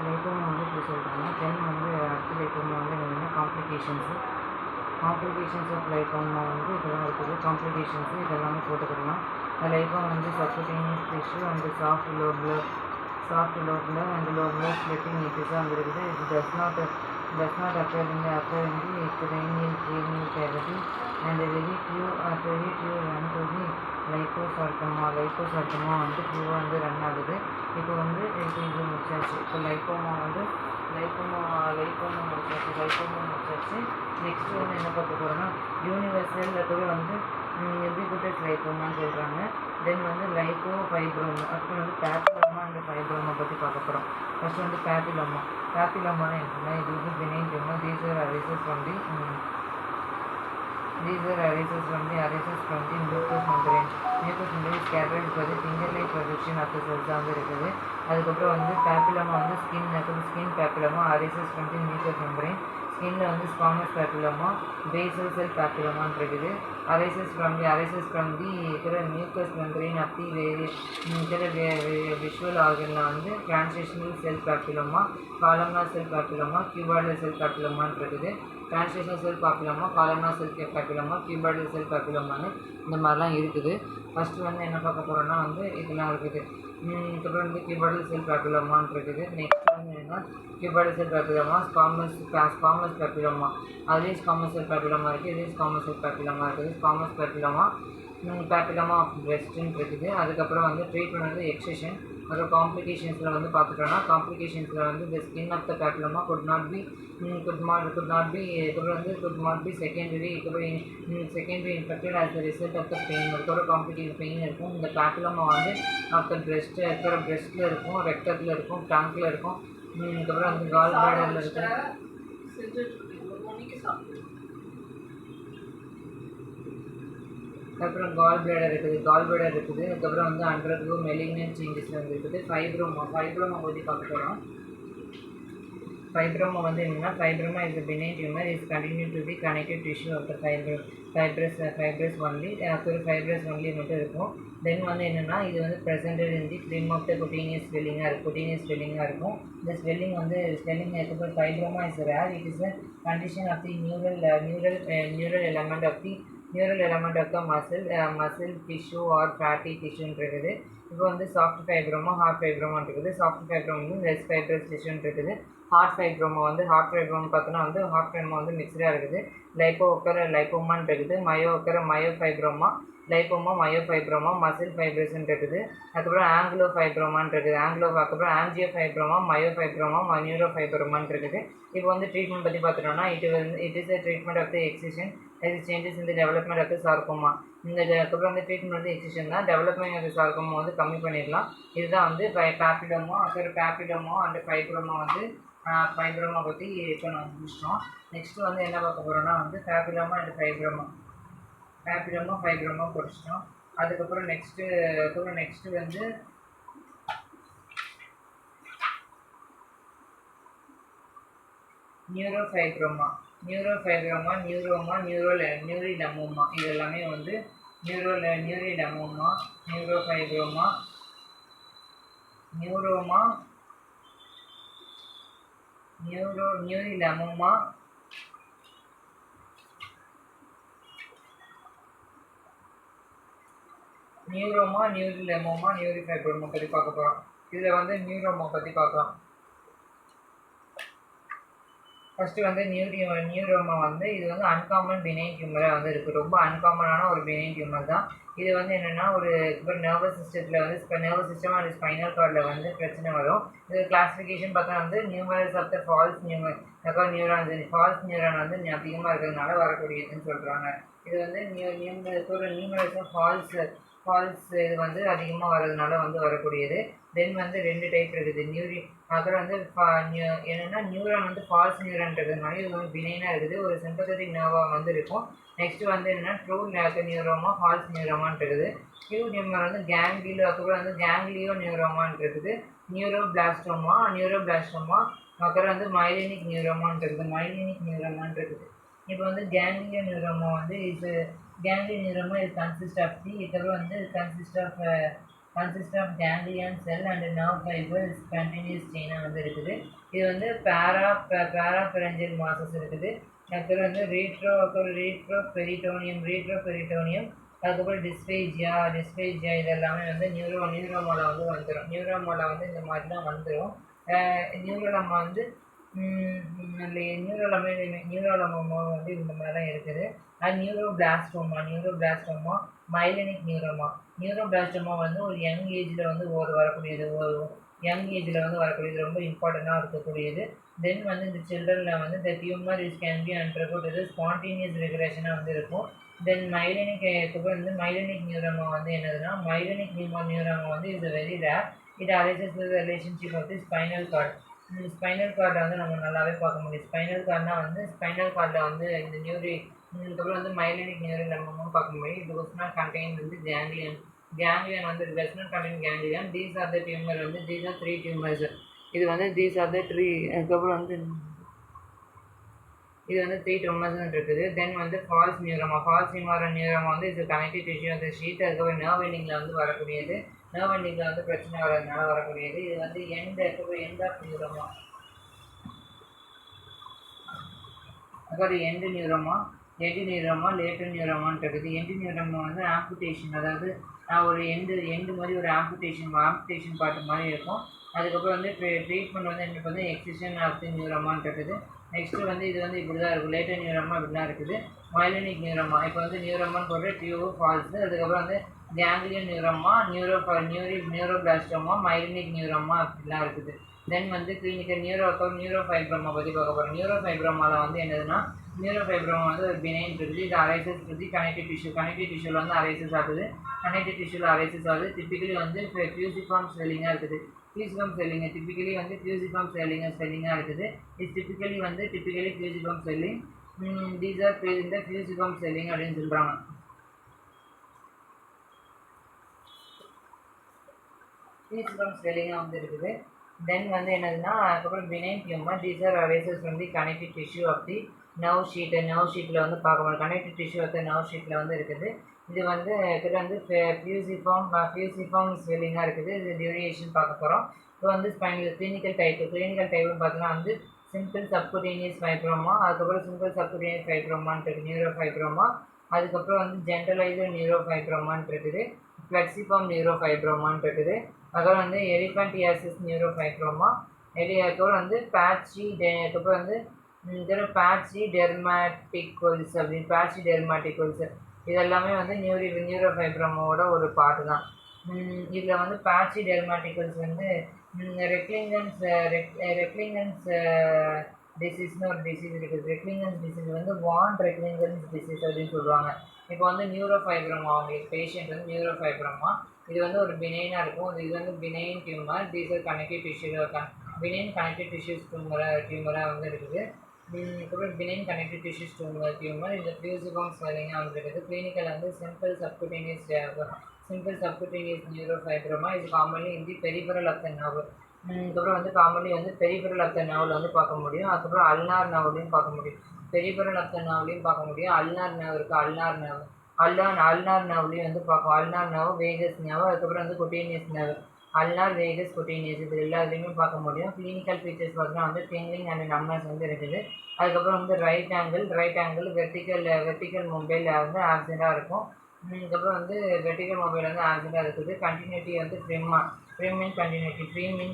லைப்போமா வந்து இப்படி சொல்கிறாங்க. தென் வந்து அடுத்த லைப்போமா வந்து என்னென்னா காம்ப்ளிகேஷன்ஸ் ஆஃப் லைப்போமா வந்து இதெல்லாம் இருக்குது. காம்ப்ளிகேஷன்ஸு இதெல்லாமே போட்டுக்கலாம். லைப்போமா வந்து subcutaneous tissue and soft lobular and lobular splitting issues வந்துருக்குது. It does not occur in the cranial cavity and very few run to the லைப்போசார்கோமா வந்து ஃபியூவாக வந்து ரன் ஆகுது. இப்போ வந்து இது முடிச்சாச்சு. இப்போ லைப்போமா முடிச்சாச்சு. நெக்ஸ்ட் வந்து என்ன பார்க்க போகிறோன்னா யூனிவர்சலில் கூட வந்து யூபிகுட்டஸ் லைப்போமான்னு சொல்கிறாங்க. தென் வந்து லைப்போஃபைப்ரோமா, அப்புறம் வந்து பேப்பிலோமா அண்ட் ஃபைப்ரோமா பற்றி பார்க்க போகிறோம். ஃபஸ்ட்டு வந்து பேப்பிலோமானா என்னன்னா, இது வந்து Benin tumour. These are arises from the mucous membrane. Mucous membrane is carried by the finger-like projection of the cells வந்து இருக்குது. அதுக்கப்புறம் வந்து பேப்பிலோமா வந்து skin papilloma arises from the mucous membrane. ஸ்கின்னில் வந்து ஸ்குவாமஸ் பேப்பிலோமா, பேசல் செல் பேப்பிலோமான்னு இருக்குது. arises from the mucous membrane of the visual organல வந்து translational cell papilloma, columnar cell papilloma, cuboidal cell papillomaன்னு இருக்குது. translational cell papilloma, columnar cell papilloma, cuboidal cell papillomaன்னு இந்த மாதிரிலாம் இருக்குது. First வந்து என்ன பார்க்க போகிறோன்னா வந்து இதெல்லாம் இருக்குது. இதுக்கப்புறம் வந்து cuboidal cell papillomaன்னு இருக்குது. நெக்ஸ்ட் வந்து என்னென்னா cuboidal cell papilloma, squamous papilloma, அதுலேயும் squamous cell papilloma இருக்குது, இதுலேயும் squamous cell papilloma இருக்குது. squamous papilloma ஆஃப் பிரெஸ்ட்னு இருக்குது. அதுக்கப்புறம் வந்து ட்ரீட்மெண்ட் வந்து எக்ஸிஷன். அப்புறம் காம்ப்ளிகேஷன்ஸில் வந்து பார்த்துட்டோன்னா காம்ப்ளிகேஷன்ஸில் வந்து the skin of the papilloma could not be secondary infected as a result of the pain. ஒரு காம்ப்ளிகேஷன் பெயின் இருக்கும். இந்த பேப்பிலோமா வந்து ஆஃப் த பிரெஸ்ட்டில் இருக்கும், ரெக்டத்தில் இருக்கும், டங்கில் இருக்கும். அதுக்கப்புறம் வந்து கால் பிளாடரில் இருக்கும். அப்புறம் கால் பிளாடர் இருக்குது. அதுக்கப்புறம் வந்து அண்டர்கோ மெலிக்னன்ட் சேஞ்சஸ் வந்து இருக்குது. ஃபைப்ரோமா பற்றி பார்க்க போகிறோம். ஃபைப்ரோமா வந்து என்னென்னா, fibroma is a benign tumor is continued to be connective tissue of the fibrous only. அப்புறம் fibrous only மட்டும் இருக்கும். தென் வந்து என்னென்னா, இது வந்து presented in the film of the cutaneous swelling-ஆக இருக்கும். இந்த ஸ்வெல்லிங் அதுக்கப்புறம் fibroma is rare. It is a condition of the neural element of the muscle tissue or fatty tissue இருக்குது. இப்போ வந்து சாஃப்ட் ஃபைப்ரோமா, ஹார்ட் ஃபைப்ரோமான்னு இருக்குது. சாஃப்ட் ஃபைப்ரோமா வந்து less fibrous டிஷ்யூன்னு இருக்குது. ஹார்ட் ஃபைப்ரோமா பார்த்தோன்னா வந்து ஹார்ட் ஃபைப்ரோமா வந்து மிக்ஸ்டாக இருக்குது. லைப்போமான்னு இருக்குது. மயோஃபைப்ரோமா, மயோஃபைப்ரோமா, மசில் ஃபைப்ரஸ்ன்னு இருக்குது. அதுக்கப்புறம் ஆங்கிலோஃபைப்ரோமான்னு இருக்குது. அதுக்கப்புறம் ஆஞ்சியோஃபைப்ரோமா, மயோஃபைப்ரோமா, நியூரோஃபைப்ரோமான்னு இருக்குது. இப்போ வந்து ட்ரீட்மெண்ட் பற்றி பார்த்துட்டோம்னா it is a treatment of the excision as it changes in the development of the sarcoma. அதுக்கப்புறம் வந்து ட்ரீட்மெண்ட் வந்து எக்ஸிஷன் தான். டெவலப்மெண்ட் ஆஃப் த சார்கோமா வந்து கம்மி பண்ணிடலாம். இதுதான் வந்து பேப்பிலோமா. அப்புறம் பேப்பிலோமா அண்ட் ஃபைப்ரோமா வந்து ஃபைப்ரோமா பற்றி இப்போ நான் முடிச்சிட்டோம். நெக்ஸ்ட்டு வந்து என்ன பார்க்க போகிறோன்னா வந்து பேப்பிலோமா அண்ட் ஃபைப்ரோமா படிச்சிட்டோம். அதுக்கப்புறம் நெக்ஸ்ட்டு வந்து நியூரோமா, நியூரிடமோமா, இது எல்லாமே வந்து நியூரிடமோமா, நியூரோஃபைப்ரோமா, நியூரிடமோமா, நியூரிடமோமா, நியூரிஃபைப்ரோமா பற்றி பார்க்க போகிறோம். இதில் வந்து நியூரோமா பற்றி பார்க்கலாம். ஃபஸ்ட்டு வந்து நியூரோமா வந்து இது வந்து அன்காமன் பெனின் டியூமராக வந்து இருக்குது. ரொம்ப அன்காமனான ஒரு பெனின் டியூமர் தான். இது வந்து என்னென்னா இப்போ நர்வஸ் சிஸ்டத்தில் வந்து நர்வஸ் சிஸ்டம் அண்ட் ஸ்பைனல் கார்டில் வந்து பிரச்சனை வரும். இது கிளாஸிஃபிகேஷன் பார்த்தா வந்து numerous of the falls neuron வந்து அதிகமாக இருக்கிறதுனால வரக்கூடியதுன்னு சொல்கிறாங்க. இது வந்து நியூமரஸ் ஆஃப் ஃபால்ஸ் இது வந்து அதிகமாக வர்றதுனால வந்து வரக்கூடியது. தென் வந்து 2 டைப் இருக்குது. அப்புறம் வந்து என்னென்னா நியூரான் வந்து ஃபால்ஸ் நியூரான்றதுனால இது வந்து பினைனாக இருக்குது. ஒரு சிம்பத்தட்டிக் நர்வாக வந்து இருக்கும். நெக்ஸ்ட்டு வந்து என்னென்னா ட்ரூ நியூரோமா, ஃபால்ஸ் நியூரோமான்னு இருக்குது. ட்ரூ நியூமர் வந்து அப்புறம் வந்து கேங்லியோ நியூரோமான்னு இருக்குது. நியூரோபிளாஸ்டோமா, அப்புறம் வந்து மைலினிக் நியூரோமான்னு இருக்குது. இப்போ வந்து கேங்லியோ நியூரோமா வந்து consist of consist of ganglion cell and nerve fibres continues செயினாக வந்து இருக்குது. இது வந்து பேராபெரஞ்சல் மாசஸ் இருக்குது. அப்புறம் வந்து ரீட்ரோ பெரிட்டோனியம் அதுக்கப்புறம் டிஸ்பேஜியா இது எல்லாமே வந்து நியூரோமாவில் வந்து வந்துடும். நியூரோமாவில் வந்து இந்த மாதிரிலாம் வந்துடும். நியூரோலமா வந்து நியூரோலமா வந்து இந்த மாதிரி தான் இருக்குது. அது நியூரோபிளாஸ்டோமா மைலனிக் நியூரோபிளாஸ்டோமா வந்து ஒரு யங் ஏஜில் வந்து வரக்கூடியது. ரொம்ப இம்பார்ட்டண்ட்டாக இருக்கக்கூடியது. தென் வந்து இந்த சில்ட்ரனில் வந்து இந்த tumour can be undergo spontaneous ரெகுலேஷனாக வந்து இருக்கும். தென் மைலனிக் நியூரோமா வந்து என்னதுன்னா நியூரோமா வந்து is very rare. It arises with relationship of the spinal cord. Spinal கார்டை வந்து நம்ம நல்லாவே பார்க்க முடியும். ஸ்பைனல் கார்டில் வந்து இந்த இதுக்கப்புறம் வந்து மைலனிக் நியூரல் நம்ம பார்க்க முடியும். இது was not contained வந்து கேங்லியன் வந்து does not contain ganglion. These are the tumor வந்து these are 3 tumors. இது வந்து these are the 3 அதுக்கப்புறம் வந்து இது வந்து 3 tumors இருக்குது. தென் வந்து ஃபால்ஸ் நியூரோமா வந்து இது கனெக்டிவ் டிஷ்யூ அந்த ஷீட். அதுக்கப்புறம் நர்வ் எண்டிங்கில் வந்து வரக்கூடியது. நர்வ் எண்டிங்கில் வந்து பிரச்சனை வர்றதுனால வரக்கூடியது. இது வந்து எண்ட் ஆஃப் நியூரோமா. அதுக்கப்புறம் எண்டு நியூரோமா லேட்டர் நியூரோமான்னு இருக்குது. எண்டு நியூரோமா வந்து ஆம்புடேஷன், அதாவது ஒரு எண்டு மாதிரி ஒரு ஆம்புடேஷன் பார்ட் மாதிரி இருக்கும். அதுக்கப்புறம் வந்து ட்ரீட்மெண்ட் வந்து எனக்கு வந்து எக்ஸிஷன் ஆஃப் தி நியூரோமான்னு இருக்குது. நெக்ஸ்ட்டு வந்து இது வந்து இப்படி தான் இருக்கும். லேட்டர் நியூரோமா இப்படி தான் இருக்குது. மைலனிக் நியூரோமா இப்போ வந்து நியூரோமான்னு போட்டு டியூ ஃபால்ஸு. அதுக்கப்புறம் வந்து ganglion neuroma neuroblastoma myelinic neuroma அப்படிலாம் இருக்குது. தென் வந்து கிளினிக்கல் நியூரோஃபைப்ரோமா பற்றி பார்க்க போகிறோம். நியூரோஃபைப்ரோமாவில் வந்து என்னதுன்னா நியூரோஃபைப்ரோமா வந்து ஒரு பினைன் இருக்குது. இது அரைசஸ் பற்றி கனெக்டிவ் டிஷ்யூவில் வந்து அரைசஸ் ஆகுது. டிப்பிக்கலி வந்து ஃபியூசிஃபார்ம் ஸ்வெல்லிங்காக இருக்குது. டிப்பிக்கலி வந்து ஃபியூசிஃபார்ம் ஸ்வெல்லிங்காக இருக்குது. இது typically fusiform swelling. These are இந்த ஃபியூசிஃபார்ம் ஸ்வெல்லிங் அப்படின்னு சொல்கிறாங்க. ஃபியூசிஃபார்ம் ஸ்வெல்லிங்காக வந்து இருக்குது. தென் வந்து என்னதுன்னா அதுக்கப்புறம் benign tumour. These are arises from the connective tissue of the nerve ஷீட்டில் வந்து பார்க்க முடியும். Connective tissue of the nerve ஷீட்டில் வந்து இருக்குது. இது வந்து இதில் வந்து ஃபியூசிஃபார்ம் ஸ்வெல்லிங்காக இருக்குது. இது டியூரேஷன் பார்க்க போகிறோம். இப்போ வந்து கிளினிக்கல் டைப்புன்னு பார்த்தீங்கன்னா வந்து சிம்பிள் சப்குட்டேனியஸ் ஃபைப்ரோமா, அதுக்கப்புறம் சிம்பிள் சப்குட்டேனியஸ் ஃபைப்ரோமான்னு இருக்குது நியூரோஃபைப்ரோமா. அதுக்கப்புறம் வந்து ஜென்ரலைசர் நியூரோஃபைப்ரோமான்னு இருக்குது. ஃப்ளெக்சிஃபார்ம் நியூரோஃபைப்ரோமான்னு இருக்குது. அதுக்கப்புறம் வந்து எலிஃபண்டியாசிஸ் நியூரோஃபைப்ரோமா. அதுக்கப்புறம் வந்து அதுக்கப்புறம் வந்து பேட்சி டெர்மாட்டிகோல்ஸ் இதெல்லாமே வந்து நியூரோஃபைப்ரோமாவோட ஒரு பார்ட்டு தான். இதில் வந்து பேட்சி டெர்மாட்டிகல்ஸ் வந்து ரெக்லிங்கன்ஸ் டிசீஸ்னு ஒரு டிசீஸ் இருக்குது. ரெக்லிங்கன்ஸ் டிசீஸ் வந்து ரெக்லிங்கன்ஸ் டிசீஸ் அப்படின்னு சொல்லுவாங்க. இப்போ வந்து நியூரோஃபைப்ரோமா அவங்களுக்கு பேஷண்ட் வந்து நியூரோஃபைப்ரோமா. இது வந்து ஒரு பினைனாக இருக்கும். இது வந்து benign tumour. These are connective tissues டியூமராக வந்து இருக்குது. அதுக்கப்புறம் பினைன் கனெக்டிவ் டிஷ்யூஸ் டியூமர். இந்த ஃபியூசிஃபார்ம் ஸ்வெல்லிங்காக வந்து இருக்குது. கிளினிக்கல் வந்து சிம்பிள் சப்குட்டேனியஸ் நியூரோஃபைப்ரோமா. இது காமன்லி இந்த பெரிஃபரல் ஆஃப் த நர்வ். அதுக்கப்புறம் வந்து காமன்லி வந்து பெரிஃபரல் ஆஃப் த நர்வில் வந்து பார்க்க முடியும். அதுக்கப்புறம் அல்னார் நர்வ்லையும் பார்க்க முடியும். பெரிஃபரல் ஆஃப் த நர்வ்லையும் பார்க்க முடியும். அல்னார் நர்வ் இருக்குது. அல்னார் நர்வ்லையும் வந்து பார்க்கும். அல்னார் நர்வ், வேகஸ் நர்வ், அதுக்கப்புறம் வந்து cutaneous nerve. Ulnar, Vegas, cutaneous இது எல்லாத்துலேயுமே பார்க்க முடியும். கிளினிக்கல் ஃபீச்சர்ஸ் பார்த்தீங்கன்னா வந்து டிங்லிங் அண்ட் நம்னஸ் வந்து இருக்குது. அதுக்கப்புறம் வந்து ரைட் ஆங்கிள் வெர்டிக்கல் மொபைல் வந்து ஆப்செண்ட்டாக இருக்கும். அதுக்கப்புறம் வந்து வெர்டிக்கல் மொபைல் வந்து ஆப்செண்ட்டாக இருக்குது. கண்டினியூட்டி வந்து ஃப்ரீம் இன்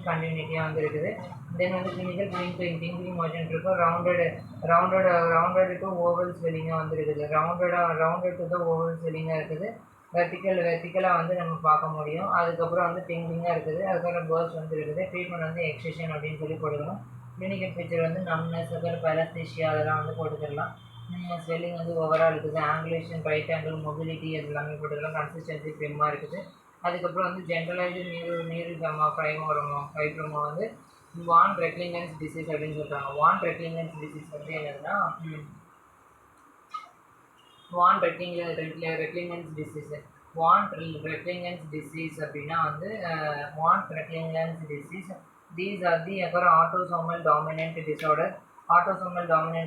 கண்டினியூட்டியாக வந்து இருக்குது. தென் வந்து கிளினிக்கல் டிங்கிங் மோஷன் இருக்கும். ரவுண்டட் டு ஓவல் ஸ்வெல்லிங்காக வந்து இருக்குது. ரவுண்டட் டு த ஓவல் ஸ்வெல்லிங்காக இருக்குது. வெர்டிக்கலாக வந்து நம்ம பார்க்க முடியும். அதுக்கப்புறம் வந்து டிங்கிங்காக இருக்குது. அதுக்கப்புறம் பர்ஸ்ட் வந்து இருக்குது. ட்ரீட்மெண்ட் வந்து எக்ஸிஷன் அப்படின்னு சொல்லி போட்டுக்கணும். கிளினிக்கல் ஃபீச்சர் வந்து நம்னஸ், அப்புறம் பேரஸ்தீஷியா அதெல்லாம் வந்து போட்டுக்கலாம். ஸ்வெல்லிங் வந்து ஓவரால் இருக்குது. ஆங்குலேஷன், ரைட் ஆங்கிள், மொபிலிட்டி அது எல்லாமே போட்டுக்கலாம். கன்சிஸ்டன்சி ஃப்ரிம்மாக இருக்குது. அதுக்கப்புறம் வந்து ஜென்ரலைஸ்டு ஃபைப்ரோமா வந்து ரெக்லிங்கன்ஸ் டிசீஸ் அப்படின்னு சொல்கிறாங்க. ரெக்லிங்கன்ஸ் டிசீஸ் வந்து என்னதுன்னா ரெக்லிங்கன்ஸ் டிசீஸ் அப்படின்னா வந்து ரெக்லிங்கன்ஸ் டிசீஸ். தீஸ் ஆர் தி அப்புறம் ஆட்டோசோமல் டாமினன்ட்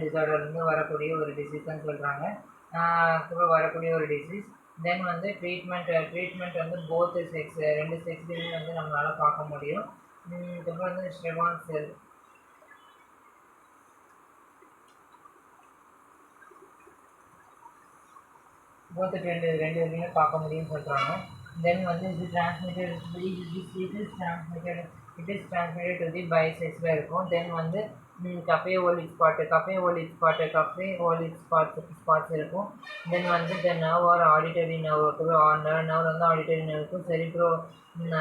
டிசார்டர் வந்து வரக்கூடிய ஒரு டிசீஸ்ன்னு சொல்கிறாங்க. அப்புறம் வரக்கூடிய ஒரு டிசீஸ். தென் வந்து ட்ரீட்மெண்ட் வந்து போத் செக்ஸ் 2 செக்ஸ்லையுமே வந்து நம்மளால் பார்க்க முடியும். இதுக்கப்புறம் வந்து ஷ்ரெவான் செல் போத் ரெண்டு இதுலையுமே பார்க்க முடியும்னு சொல்கிறாங்க. தென் வந்து இது transmitted it is transmitted to the பைசெக்ஸில் இருக்கும். தென் வந்து கஃபே ஓலிக் ஸ்பாட்ஸ் இருக்கும். தென் வந்து the nerve or auditory nerve வந்து ஆடிட்டரி நர்வ் இருக்கும். செரிப்ரோ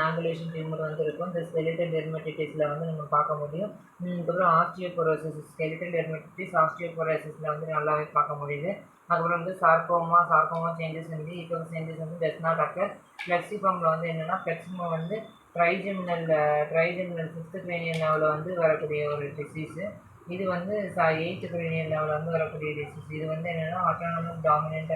ஆங்குலேஷன் டியூமர் வந்து இருக்கும். இந்த ஸ்கெலிட்டல் டெர்மட்டிட்டிஸில் வந்து நம்ம பார்க்க முடியும். அதுக்கப்புறம் ஆஸ்டியோபோரோசிஸ் ஸ்கெலிட்டல் ஆஸ்டியோபோரோசிஸில் வந்து நல்லாவே பார்க்க முடியுது. அதுக்கப்புறம் வந்து சார்கோமா சேஞ்சஸ் வந்து சேஞ்சஸ் வந்து டஸ் நாட் அக்கர். ஃப்ளெக்சிஃபார்மில் வந்து என்னென்னா ஃப்ளெக்சிஃபார்ம் வந்து ட்ரைஜெமினல் 5th கிரேனியல் லெவலில் வந்து வரக்கூடிய ஒரு டிசீஸு. இது வந்து 8th கிரேனியல் லெவலில் வந்து வரக்கூடிய டிசீஸ். இது வந்து என்னென்னா ஆட்டோனமஸ் டாமினன்ட்.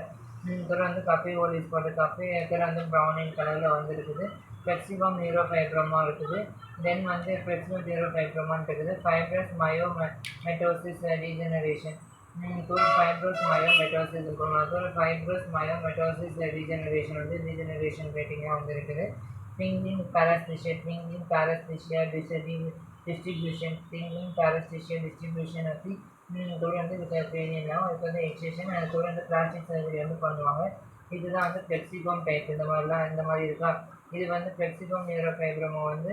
அப்புறம் வந்து கஃபே ஓலிஸ் ஸ்பாட் கஃபே வந்து ப்ரௌனின் கலரில் வந்து இருக்குது. ஃப்ளெக்சிஃபார்ம் நியூரோஃபைப்ரோமா இருக்குது. தென் வந்து ஃப்ளெக்சிஃபார்ம் நியூரோஃபைப்ரோமான்னு இருக்குது. ஃபைப்ரஸ் மெட்டோசிஸ் டீஜெனரேஷன் ஃபைப்ரஸ் மயோமெட்டோசிஸ் இருக்கும். அதோட ஃபைப்ரஸ் மயோமெட்டோசிஸ் டீஜெனரேஷன் வந்து டீஜெனரேஷன் ரேட்டிங்காக வந்து இருக்குது. tingling paresthesia distribution of the கூட வந்து கிரேனியம்லாம் இப்போ வந்து எக்ஸேஷன் அது கூட வந்து பிளாஸ்டிக் சர்ஜரி வந்து பண்ணுவாங்க. இதுதான் வந்து ஃப்ளெக்சிஃபார்ம் டைப். இந்த மாதிரி இருக்கா. இது வந்து ஃப்ளெக்சிஃபார்ம் நியூரோஃபைப்ரோமா வந்து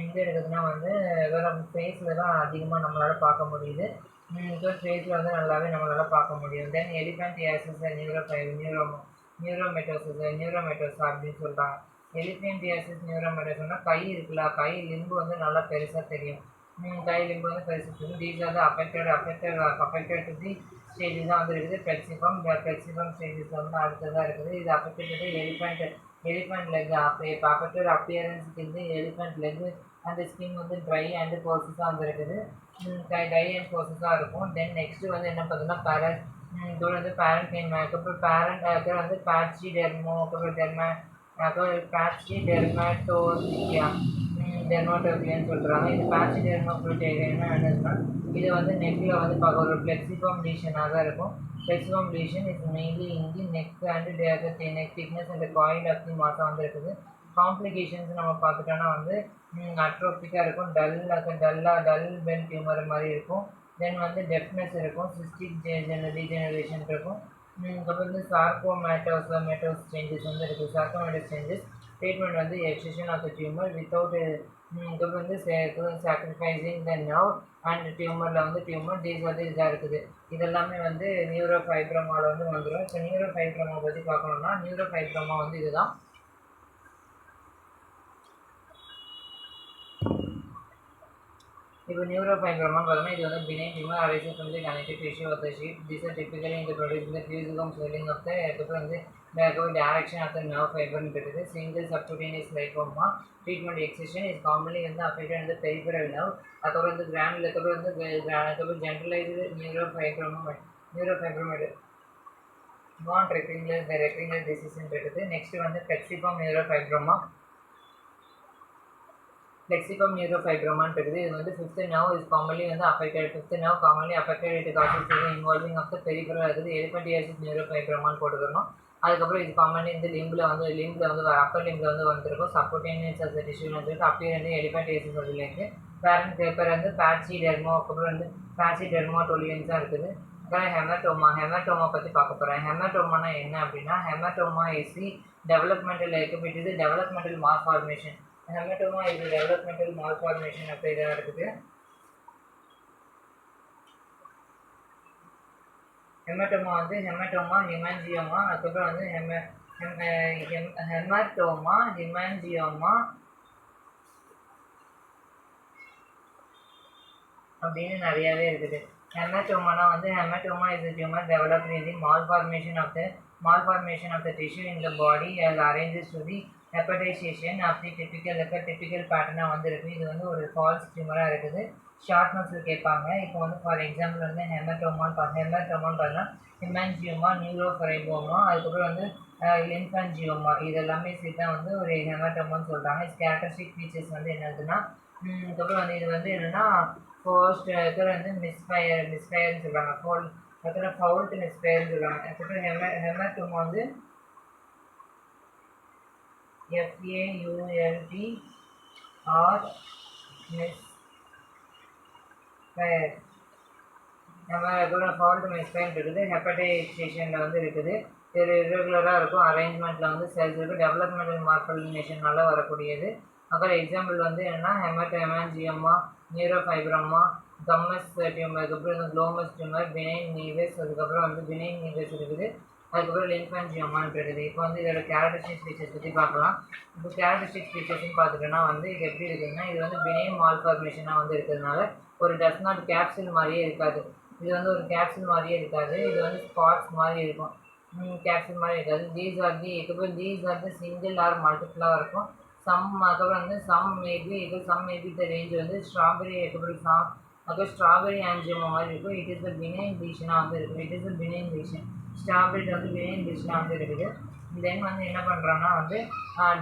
எங்கே இருக்குதுன்னா வந்து வேறு ஃபேஸில் தான் அதிகமாக நம்மளால் பார்க்க முடியுது. ஃபேஸில் வந்து நல்லாவே நம்மளால் பார்க்க முடியும். தென் எலிஃபென்டியாசிஸ் நியூரோமெட்டோசா அப்படின்னு சொல்கிறாங்க. எலிஃபென்டியாசிஸ் நியூரோமெட்டோசா கை இருக்குல்ல, கை லிம்பு வந்து நல்லா பெருசாக தெரியும். கை லிம்பு வந்து பெருசாக தெரியும். These are affected to the stages தான் வந்து இருக்குது. ஃப்ளெக்சிஃபார்ம் ஸ்டேஜஸ் வந்து அடுத்ததாக இருக்குது. இது அஃபெக்டட் எலிஃபென்ட் லெக். இப்போ அஃபெக்டட் அப்பியரன்ஸுக்கு வந்து எலிஃபென்ட் லெக் அந்த ஸ்கின் வந்து ட்ரை அண்ட் போர்ஸஸாக வந்து இருக்குது. ட்ரை அண்ட் போர்ஸஸாக இருக்கும். தென் நெக்ஸ்ட்டு வந்து என்ன பார்த்தீங்கன்னா இதோட வந்து பேரண்ட் அதுக்கப்புறம் வந்து பேட்சி டெர்மாட்டோபியான்னு சொல்கிறாங்க. இது பேட்சி டெர்மாட்டோபியான்னா என்னதுன்னா இது வந்து நெக்கில் வந்து பார்க்க ஒரு ஃப்ளெக்சிஃபார்ம் லீஷனாக தான் இருக்கும். Plexiform lesion is mainly in the neck and neck thickness and coil of the மாசம் வந்து இருக்குது. காம்ப்ளிகேஷன்ஸ் நம்ம பார்த்துட்டோன்னா வந்து அட்ரோபிக்காக இருக்கும். டல் பென் டியூமர் மாதிரி இருக்கும். தென் வந்து டெஃப்னஸ் இருக்கும். சிஸ்டிக் டீஜெனரேஷன் இருக்கும். அப்புறம் வந்து சார்கோமேட்டோஸ் சேஞ்சஸ் வந்து இருக்குது. சார்கோமேட்டோஸ் சேஞ்சஸ் ட்ரீட்மெண்ட் வந்து எக்ஸிஷன் ஆஃப் த டியூமர் வித்தவுட் இதுக்கப்புறம் வந்து சாக்ரிஃபைசிங் த நர்வ் அண்ட் டியூமரில் வந்து டீஸ் வந்து இதாக இருக்குது. இதெல்லாமே வந்து நியூரோஃபைப்ரோமாவில் வந்து வந்துடும். இப்போ நியூரோஃபைப்ரோமா பற்றி பார்க்கணுன்னா நியூரோஃபைப்ரோமா வந்து இதுதான். இப்போ நியூரோஃபைப்ரோமா பார்த்தோம்னா இது வந்து benign tumor arises from the connective tissue of the sheath. These are typically in the producing the fusiform swelling of the அதுக்கப்புறம் வந்து direction of the nerve fiber இருக்குது. Single subcutaneous lipoma treatment excision is commonly வந்து affected in the peripheral nerve. அதுக்கப்புறம் வந்து அதுக்கப்புறம் generalized neurofibroma not rectangular disease இருக்குது. Next வந்து plexiform neurofibroma இருக்குது. இது வந்து fifth nerve is commonly வந்து affected. It causes the involving of the peripheral இருக்குது. elephantiasis neurofibroma போட்டுக்கணும். அதுக்கப்புறம் இது காமன்லி இந்த லிம்பில் வந்து அப்பர் லிம்பில் வந்து வந்துருக்கும். சப்போர்டேனியஸ் ஆஃப் த டிஷ்யூ வந்து அப்பயே வந்து எலிஃபென்டியாசிஸ் வந்துருக்கு. பேரண்ட் பேப்பர் வந்து பேட்சி அதுக்கப்புறம் வந்து பேட்சி டெர்மாட்டோலியன்ஸாக இருக்குது. அப்புறம் ஹெமட்டோமா பற்றி பார்க்க போகிறேன். ஹெமட்டோமானா என்ன அப்படின்னா haematoma is the developmental malformation. Haematoma இது டெவலப்மெண்டல் மால்ஃபார்மேஷன் அப்போ இதாக இருக்குது. ஹெமட்டோமா வந்து ஹெமாஞ்சியோமா அதுக்கப்புறம் வந்து ஹெமட்டோமா ஹெமாஞ்சியோமா அப்படின்னு நிறையாவே இருக்குது. ஹெமட்டோமானா வந்து haematoma is a tumor developed in the malformation of the tissue in the body as arranges to the hepatization of the typical பேட்டர்னாக வந்து இருக்குது. இது வந்து ஒரு ஃபால்ஸ் டியூமராக இருக்குது. ஷார்ட் நோட்ஸில் கேட்பாங்க. இப்போ வந்து ஃபார் எக்ஸாம்பிள் வந்து ஹெமட்டோமான்னு பார்த்தீங்கன்னா ஹெமாஞ்சியோமா நியூரோஃபைப்ரோமா அதுக்கப்புறம் வந்து லிம்ஃபாஞ்சியோமா இது எல்லாமே சேர்த்து தான் வந்து ஒரு ஹெமட்டோமான்னு சொல்கிறாங்க. கேரக்டரிஸ்டிக் ஃபீச்சர்ஸ் வந்து என்னதுன்னா அதுக்கப்புறம் வந்து இது வந்து என்னென்னா ஃபர்ஸ்ட் வந்து மிஸ்ஃபயர்னு சொல்கிறாங்க. ஃபவுல்ட் மிஸ்ஃபயர்னு சொல்கிறாங்க. அதுக்கப்புறம் ஹெமட்டோமா வந்து FAULT நம்ம ரெகுலர் ஃபால்ட் மிஸ்ஃபைன் இருக்குது, ஹெப்படைசேஷனில் வந்து இருக்குது. இது இரெகுலராக இருக்கும். அரேஞ்ச்மெண்ட்டில் வந்து செல்ஸ் இருக்குது. டெவலப்மெண்டல் மார்பலினேஷனால வரக்கூடியது. அப்புறம் எக்ஸாம்பிள் வந்து என்னென்னா ஹெமட்டோஹெமாஞ்சியமா, நியூரோஃபைப்ரோமா, கம்மஸ் டியூமர், அதுக்கப்புறம் வந்து குளோமஸ் டியூமர், பினைன் நீவஸ், அதுக்கப்புறம் வந்து பினைன் நீவஸ் இருக்குது. அதுக்கப்புறம் லிம்ஃபாஞ்சியோமான்னு இருக்குது. இப்போ வந்து இதோட கேரக்டரிஸ்டிக் ஃபீச்சர்ஸ் பற்றி பார்க்கலாம். இப்போ கேரக்டரிஸ்டிக் ஃபீச்சர்ஸ்னு பார்த்துட்டோன்னா வந்து இது எப்படி இருக்குதுன்னா, இது வந்து பினைன் மால்ஃபார்மேஷனாக வந்து இருக்கிறதுனால ஒரு டஸ் நாட் கேப்சூல் மாதிரியே இருக்காது. இது வந்து ஒரு கேப்சூல் மாதிரியே இருக்காது. இது வந்து ஸ்பாட்ஸ் மாதிரி இருக்கும். கேப்சூல் மாதிரி இருக்காது. These are the single or மல்டிபிளாக இருக்கும். அதுக்கப்புறம் வந்து சம் மேபி த ரேஞ்ச் வந்து ஸ்ட்ராபெரி அதுக்கப்புறம் ஸ்ட்ராபெரி ஆஞ்சியோமா மாதிரி இருக்கும். இட் இஸ் த பினைன் லீஷனாக வந்து இருக்கும். It is the benign lesion. Strawberry வந்து பினைன் லீஷனாக வந்து இருக்குது. தென் வந்து என்ன பண்ணுறாங்கன்னா வந்து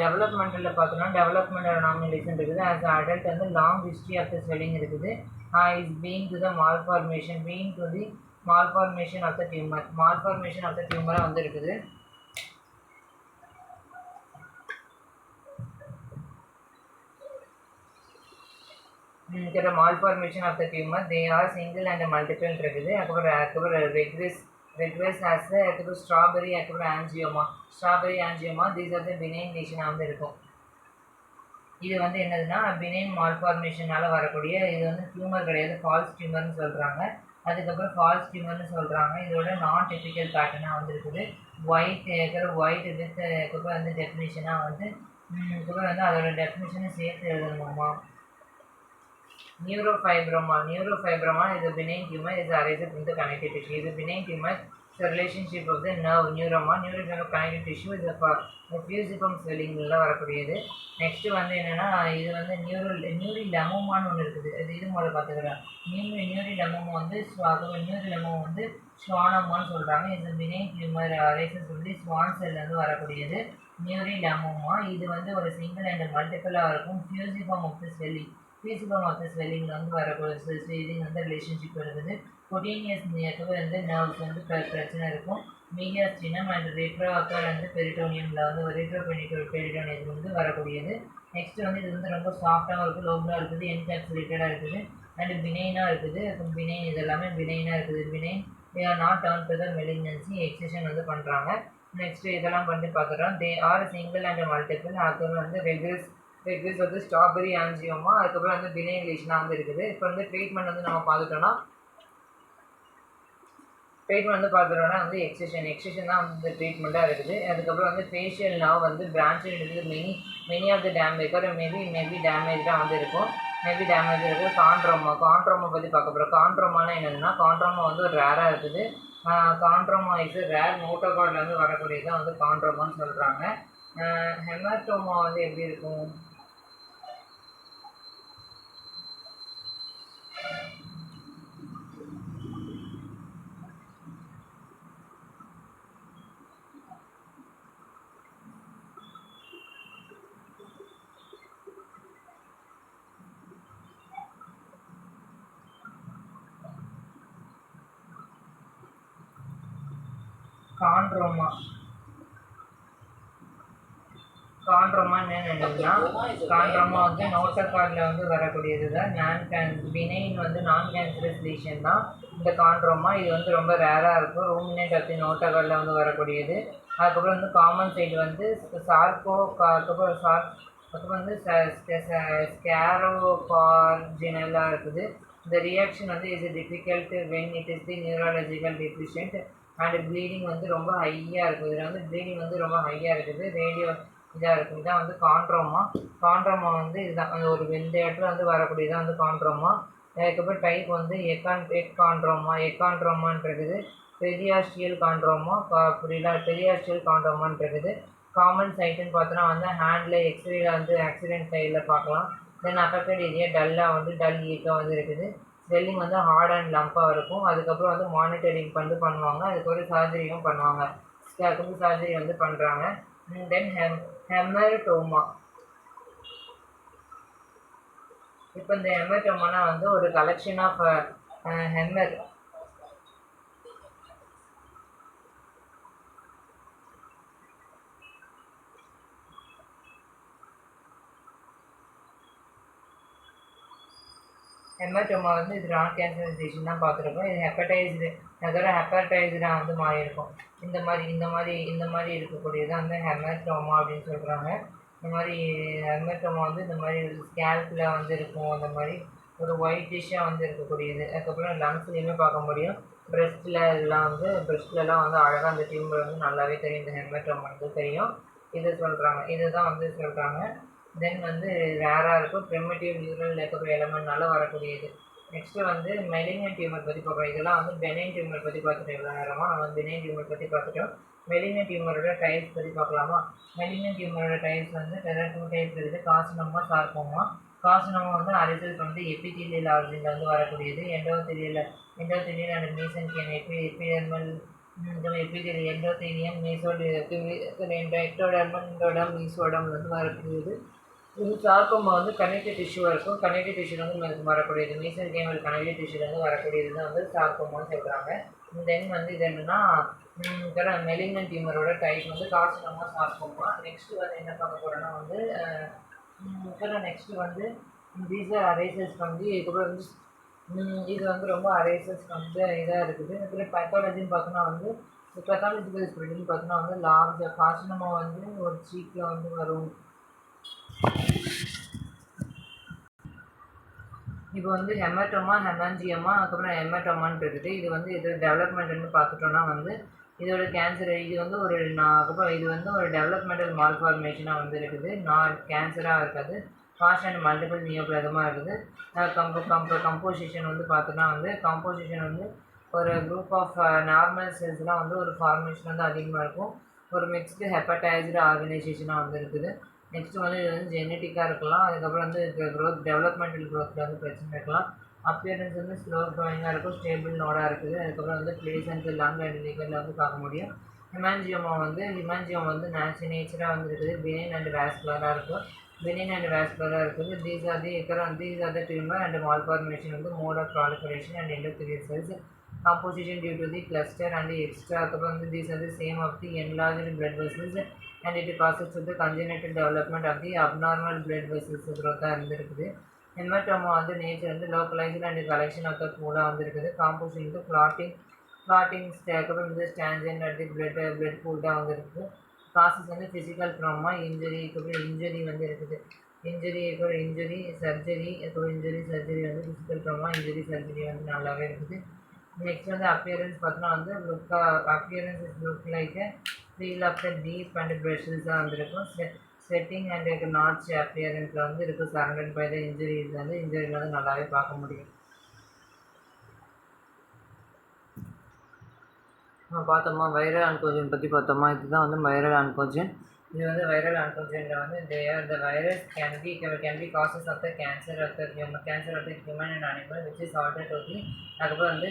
டெவலப்மெண்ட்டில் பார்த்தோன்னா டெவலப்மெண்டல் நாமினேஷன் இருக்குது. ஆஸ் அடல்ட் வந்து long history of the swelling இருக்குது. is being to the malformation of the tumor. Malformation of the tumor வந்து இருக்குது. malformation of the tumor, they are single and multiple இருக்குது. அதுக்கப்புறம் regress as the strawberry angioma, these are the benign lesion வந்து இருக்கும். இது வந்து என்னதுன்னா பினைன் மால்ஃபார்மேஷனால வரக்கூடிய இது வந்து டியூமர் கிடையாது, ஃபால்ஸ் டியூமர்னு சொல்கிறாங்க. அதுக்கப்புறம் ஃபால்ஸ் டியூமர்னு சொல்கிறாங்க. இதோட நான் டிபிக்கல் பேட்டர்னாக வந்து இருக்குது. ஒயிட் வித் அதுக்கப்புறம் வந்து டெஃபினிஷனாக வந்து அதுக்கப்புறம் வந்து அதோட டெஃபினிஷனை சேர்த்து எழுதணுமா. நியூரோஃபைப்ரோமா is a benign tumor is arised in the connective tissue. Is a benign tumor. The relationship of the neuroma connective tissue is a fusiform swelling வரக்கூடியது. நெக்ஸ்ட் வந்து என்னென்னா இது வந்து நியூரி லெமோமான்னு ஒன்று இருக்குது. இது முதல்ல பார்த்துக்கிறேன். நியூரி லெமோமா வந்து ஸ்வானோமான்னு சொல்கிறாங்க. இது பினைன் டியூமர் அரைசஸ் வந்து ஸ்வான் செல்லேருந்து வரக்கூடியது நியூரி லெமோமா. இது வந்து ஒரு சிங்கிள் அண்ட் மல்டிபிளாக இருக்கும். ஃபியூசிஃபார்ம் ஆஃப் த ஸ்வெல்லிங்கில் வந்து வரக்கூடிய ஸ்வெல்லிங் வந்து ரிலேஷன்ஷிப் இருக்குது. கொட்டீனியஸ் வந்து நர்வ்ஸ் வந்து பிரச்சனை இருக்கும். மீடியாஸ்டினம் அண்ட் ரெட்ரோஅக்கர் வந்து பெரிட்டோனியமில் வந்து பெரிட்டோனியத்தில் வந்து வரக்கூடியது. நெக்ஸ்ட் வந்து இது வந்து ரொம்ப சாஃப்டாகவும் இருக்குது, லோபலாக இருக்குது, என்கேப்சுலேட்டடாக இருக்குது அண்ட் பினைனாக இருக்குது. பினைன் இது எல்லாமே பினைனாக இருக்குது. Benign not turn to the malignancy excision வந்து பண்ணுறாங்க. நெக்ஸ்ட் இதெல்லாம் பண்ணி பார்க்குறோம். They are single and multiple. அதுக்கப்புறம் வந்து ரெகுலஸ் வந்து ஸ்ட்ராபெரி ஆஞ்சியோமா, அதுக்கப்புறம் வந்து பினைன் லீஷனாக வந்து இருக்குது. இப்போ வந்து ட்ரீட்மெண்ட் வந்து நம்ம பார்த்துட்டோன்னா வந்து எக்ஸிஷன் தான் வந்து ட்ரீட்மெண்ட்டாக இருக்குது. அதுக்கப்புறம் வந்து ஃபேஷியல் நர்வ் வந்து பிரான்ச் இருக்குது. Many of the damage maybe டேமேஜாக வந்து இருக்கும். காண்ட்ரோமா பற்றி பார்க்க போகிறோம். காண்ட்ரோமானா என்னதுன்னா காண்ட்ரோமா வந்து ஒரு ரேராக இருக்குது. காண்ட்ரோமா இஸ் ரேர் நோட்டோகார்டில் வந்து வரக்கூடியதான் வந்து காண்ட்ரோமான்னு சொல்கிறாங்க. ஹெமட்டோமா வந்து எப்படி இருக்கும். காண்ட்ரோமா என்னன்னா காண்ட்ரோமா வந்து நோட்டோகார்டில் வந்து வரக்கூடியது தான். பினைன் வந்து நான் கேன்சரஸ் லீஷன் தான் இந்த காண்ட்ரோமா. இது வந்து ரொம்ப ரேராக இருக்கும். ரூமினேட் ஆஃப் தி நோட்டோகார்டில் வந்து வரக்கூடியது. அதுக்கப்புறம் வந்து காமன் சைடு வந்து அதுக்கப்புறம் வந்து ஸ்கேரோகார்ஜினலாக இருக்குது. இந்த ரியாக்ஷன் வந்து is difficult when it is the neurological deficient and bleeding வந்து ரொம்ப ஹையாக இருக்குது. இதில் வந்து ப்ளீடிங் வந்து ரொம்ப ஹையாக இருக்குது. ரேடியோ இதாக இருக்குது. இதான் வந்து காண்ட்ரோமா வந்து இதுதான் அந்த ஒரு இந்த இடத்துல வந்து வரக்கூடியதான் வந்து காண்ட்ரோமா. அதுக்கப்புறம் டைப் வந்து எக்காண்ட்ரோமான் இருக்குது. பெரியாஸ்டியல் காண்ட்ரோமான் இருக்குது. காமன் சைட்டுன்னு பார்த்தோன்னா வந்து ஹேண்டில் எக்ஸ்ரேல வந்து ஆக்சிடென்ட் சைடில் பார்க்கலாம். தென் அஃபெக்டட் ஏரியா டல் ஈக்காக வந்து இருக்குது. ஸ்வெல்லிங் வந்து ஹார்ட் அண்ட் லம்பாக இருக்கும். அதுக்கப்புறம் வந்து மானிட்டரிங் வந்து பண்ணுவாங்க. அதுக்கப்புறம் சர்ஜரியும் பண்ணுவாங்க. சர்ஜரி வந்து பண்ணுறாங்க. தென் ஹெமட்டோமா. இப்போ இந்த ஹெமட்டோமானா வந்து ஒரு கலெக்ஷன் ஆஃப் ஹெமட்டோமா வந்து இது நான் கேன்சரைசேஷன் தான் பார்த்துருக்கோம். இது ஹெப்படைஸ்டு அதோட ஹெப்படைஸ்டாக வந்து மாறி இருக்கும். இந்த மாதிரி இருக்கக்கூடியது வந்து ஹெமட்டோமா அப்படின்னு சொல்கிறாங்க. இந்த மாதிரி ஹெமட்டோமா வந்து இந்த மாதிரி ஸ்கேல்பில் வந்து இருக்கும். அந்த மாதிரி ஒரு ஒயிட்டிஷாக வந்து இருக்கக்கூடியது. அதுக்கப்புறம் லங்ஸ்லேயுமே பார்க்க முடியும். பிரஸ்ட்லலாம் வந்து அழகாக அந்த டியூமர் வந்து நல்லாவே தெரியும். இந்த ஹெமட்டோமா வந்து தெரியும். இதுதான் வந்து சொல்கிறாங்க. தென் வந்து ரேராக இருக்கும். ப்ரிமிட்டிவ் நியூரல் நெட்வொர்க் எலமெண்ட்னால வரக்கூடியது. நெக்ஸ்ட்டு வந்து மெலினியன் டியூமர் பற்றி பார்க்குறோம். இதெல்லாம் வந்து பெனைன் டியூமர் பற்றி பார்த்துட்டோம். இவ்வளோ நேரமாக நம்ம பெனைன் டியூமர் பற்றி பார்த்துட்டோம். மெலினியன் டியூமரோட டைப்ஸ் பற்றி பார்க்கலாமா? மெலினியன் டியூமரோட டைப்ஸ் வந்து 2 டைப்ஸ் இருக்குது. Carcinoma, sarcoma. கார்சினோமா வந்து ரிசல்ட் வந்து எபிதீலியல் ஆர்ஜினில் வந்து வரக்கூடியது. Endothelial and mesenchymal epidermal endothelium ectodermal mesoderm வந்து வரக்கூடியது. இது சார்கோமா வந்து கனெக்டிவ் டிஷ்யூவாக இருக்கும். கனெக்டிவ் டிஷ்யூ வந்து வரக்கூடியது. மீசன்கியல் கனெக்டிவ் டிஷ்யூலேருந்து வரக்கூடியது தான் வந்து சார்கோமான்னு சொல்கிறாங்க. தென் வந்து இது என்னென்னா மெலிக்னன்ட் டியூமரோட டைப் வந்து கார்சினோமா, சார்கோமா. நெக்ஸ்ட்டு வந்து என்ன பார்க்க போகிறோன்னா வந்து நெக்ஸ்ட்டு வந்து தீஸ் ஆர் அரேசஸ் வந்து இதுக்கப்புறம் வந்து இது வந்து ரொம்ப அரேசஸ் வந்து இதாக இருக்குது. அப்புறம் பேத்தாலஜின்னு பார்த்தோன்னா வந்து பேத்தாலஜிக்கல் ஸ்ப்ரெட்னு பார்த்தோன்னா வந்து லார்ஜ் கார்சினோமா வந்து ஒரு சீக்கில் வந்து வரும். இப்போ வந்து ஹெமட்டோமா, ஹெமாஞ்சியோமா, அதுக்கப்புறம் ஹெமட்டோமான்னு இருக்குது. இது வந்து இது டெவலப்மெண்ட்னு பார்த்துட்டோன்னா வந்து இதோட கேன்சர் இது வந்து இது வந்து ஒரு டெவலப்மெண்டல் மால்ஃபார்மேஷனாக வந்து இருக்குது. கேன்சராக இருக்காது. ஃபாஸ்ட் அண்ட் மல்டிபிள் நியோபிளாசமாக இருக்குது. கம்போசிஷன் வந்து பார்த்தோன்னா வந்து ஒரு குரூப் ஆஃப் நார்மல் செல்ஸ்லாம் வந்து ஒரு ஃபார்மேஷன் வந்து அதிகமாக இருக்கும். ஒரு மிக்ஸ்டு ஹெப்படைஸ்டு ஆர்கனைசேஷனாக வந்து இருக்குது. நெக்ஸ்ட்டு வந்து இது வந்து ஜெனட்டிக்காக இருக்கலாம். அதுக்கப்புறம் வந்து டெவலப்மெண்டல் க்ரோத்தில் வந்து பிரச்சனை இருக்கலாம். அப்பியரன்ஸ் வந்து ஸ்லோ க்ரோயிங்காக இருக்கும். ஸ்டேபிள் நோடாக இருக்குது. அதுக்கப்புறம் வந்து பிளேஸ் அண்ட் லங் அண்ட் லிவரில் வந்து பார்க்க முடியும். ஹிமாஞ்சியோமா வந்து நேச்சராக வந்து இருக்குது. பெனின் அண்ட் வாஸ்குலராக இருக்கும். These are the tumour and malformation வந்து mode of proliferation and endothelial cells composition due to the cluster and the extra these are the same of the enlarged blood vessels and it causes to the congenital development of the abnormal blood vessels growth இருந்திருக்குது. Haematoma வந்து nature வந்து localised and collection of the ஃபுடாக வந்துருக்குது. Composition வந்து clotting அப்புறம் வந்து ஸ்டான்ஜன் at the blood ஃபுட்டாக வந்துருக்குது. காசஸ் வந்து ஃபிசிக்கல் ட்ராமா, இன்ஜுரி வந்து இருக்குது. இன்ஜுரி சர்ஜரி வந்து ஃபிசிக்கல் ட்ராமா, சர்ஜரி வந்து நல்லாவே இருக்குது. நெக்ஸ்ட் வந்து அப்பியரன்ஸ் பார்த்தோன்னா வந்து look like feel of the deep and ப்ரெஷல்ஸாக வந்துருக்கும். செட்டிங் அண்ட் நாட்ச் அப்பியரன்ஸில் வந்து இருக்கும். சரண்டட் பை த இன்ஜுரியில் வந்து நல்லாவே பார்க்க முடியும். பார்த்தோமா வைரல் ஆன்கோஜன் பற்றி பார்த்தோமா. இதுதான் வந்து வைரல் ஆன்கோஜன். இது வந்து வைரல் ஆன்கோஜனில் வந்து the virus can be causes of the cancer of the human and animal which is altered to the அதுக்கப்புறம் வந்து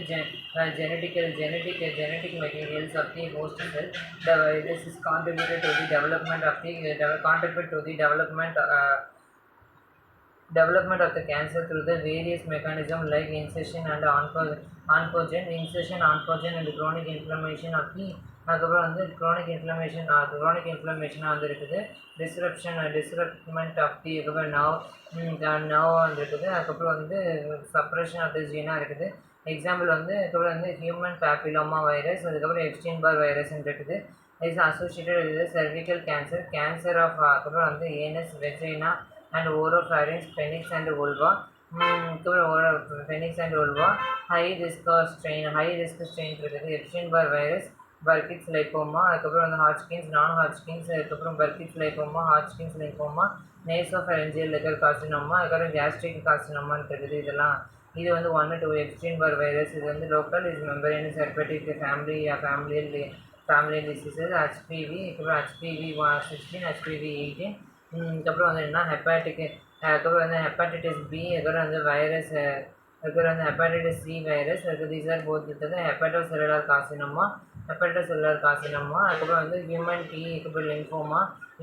genetic materials of the host cell. The virus is contributed to the development of the cancer through the various mechanisms like insertion and oncogen and chronic inflammation of the அதுக்கப்புறம் வந்து chronic inflammation வந்து இருக்குது. disruptment of the nerve வந்து இருக்குது. அதுக்கப்புறம் வந்து suppression of the gene இருக்குது. Example வந்து அதுக்கப்புறம் வந்து ஹியூமன் பேப்பிலோமா வைரஸ், அதுக்கப்புறம் எப்ஸ்டீன்-பார் வைரஸ் இருக்குது. Is associated with cervical cancer of அதுக்கப்புறம் வந்து anus, vagina and oropharynx, phenix and vulva. high risk strain இருக்குது. எப்ஸ்டீன்-பார் வைரஸ், பர்கிட்ஸ் லைப்போமா, அதுக்கப்புறம் வந்து ஹாட்ச்கின்ஸ், அதுக்கப்புறம் பர்கிட்ஸ் லைப்போமா, நேசோஃபரஞ்சியல் லெக்கர் கார்சினோமா, அதுக்கப்புறம் கேஸ்ட்ரிக் கார்சினோமான்னு இருக்குது. இது வந்து 1 to 2 எப்ஸ்டீன்-பார் வைரஸ். இது வந்து local membranous herpetic family diseases. HPV, அதுக்கப்புறம் HPV 16, HPV 18. அதுக்கப்புறம் வந்து என்ன அதுக்கப்புறம் வந்து ஹெப்பாட்டிட்டிஸ் பி, அதுக்கப்புறம் வந்து வைரஸ், அதுக்கப்புறம் வந்து ஹெப்பாட்டிட்டிஸ் சி வைரஸ். அதுக்கு these are both with hepatocellular carcinoma, அதுக்கப்புறம் வந்து ஹியூமன் அதுக்கப்புறம்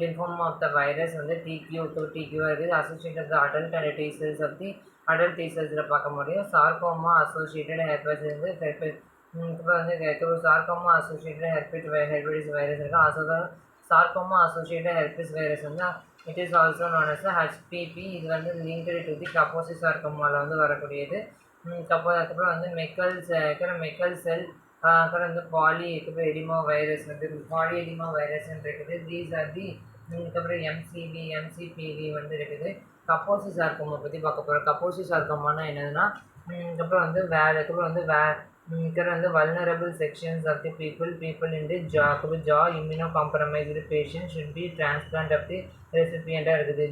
லிம்போமா ஆஃப் த வைரஸ் வந்து டிக்யூவாக இருக்குது. Associated adult and T cells of the adult T செல்ஸில் பார்க்க முடியும். சார்கோமா அசோசியேட்டட் ஹெர்பஸ் வந்து சார்கோமா அசோசியேட்டட் ஹெர்பெட்டிஸ் வைரஸ் இருக்குது. sarcoma associated herpes virus வந்து it is also known as HPV. இது வந்து linked to the Kaposi sarcoma வந்து வரக்கூடியது. அதுக்கப்புறம் வந்து மெக்கல் செல் அப்புறம் வந்து பாலி எடிமா வைரஸ் வந்து பாலி எடிமா வைரஸ்ன்னு இருக்குது. தீஸ் ஆர் தி அதுக்கப்புறம் எம்சிபிவி வந்து இருக்குது. கப்போசி சார்க்கோமா பற்றி பார்க்க போகிறோம். கப்போசி சார்க்கோமானா என்னதுன்னா அதுக்கப்புறம் வந்து அதுக்கப்புறம் வந்து vulnerable sections of the people in the jaw immunocompromised patient should be transplant of the recipient இருக்குது.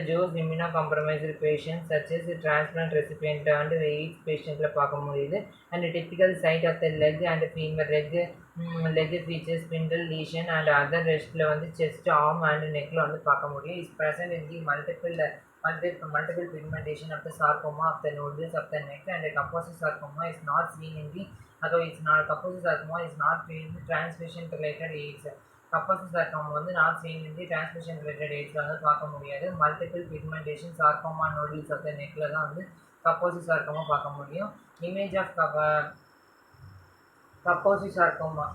Jews immunocompromised patients such as the transplant recipient and AIDS patientல பார்க்க முடியுது. And typical site of the leg and femur leg features spindle lesion and other restல வந்து chest, arm and neckல வந்து பார்க்க முடியும். is present in the multiple pigmentation of the sarcoma of the nodules of the neck, and the Kaposi sarcoma is not seen in the Kaposi sarcoma is not seen in the transmission related AIDS. Kaposi sarcoma வந்து not seen in the transmission related AIDS வந்து பார்க்க முடியாது. multiple pigmentation sarcoma nodules of the neckல தான் வந்து Kaposi sarcoma பார்க்க முடியும். image of Kaposi sarcoma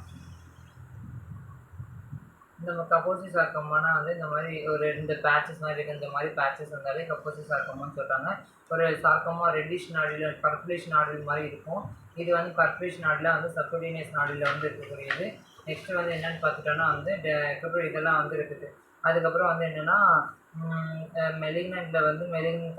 இந்த கப்போசி சார்க்கோமானா வந்து இந்த மாதிரி ஒரு 2 பேட்சஸ் மாதிரி இருக்குது. இந்த மாதிரி பேட்சஸ் வந்தாலே கப்போசி சார்க்கோமான்னு சொல்கிறாங்க. ஒரு சார்க்கோமா ரெட்டிஷ் நாடியில் பர்பிளிஷ் நாடில் மாதிரி இருக்கும். இது வந்து பர்பிளிஷ் நாடில் வந்து சப்குடீனியஸ் நாடில் வந்து இருக்கக்கூடியது. நெக்ஸ்ட் வந்து என்னென்னு பார்த்துட்டோன்னா வந்து இதெல்லாம் வந்து இருக்குது. அதுக்கப்புறம் வந்து என்னென்னா மெலிக்னண்ட்டில் வந்து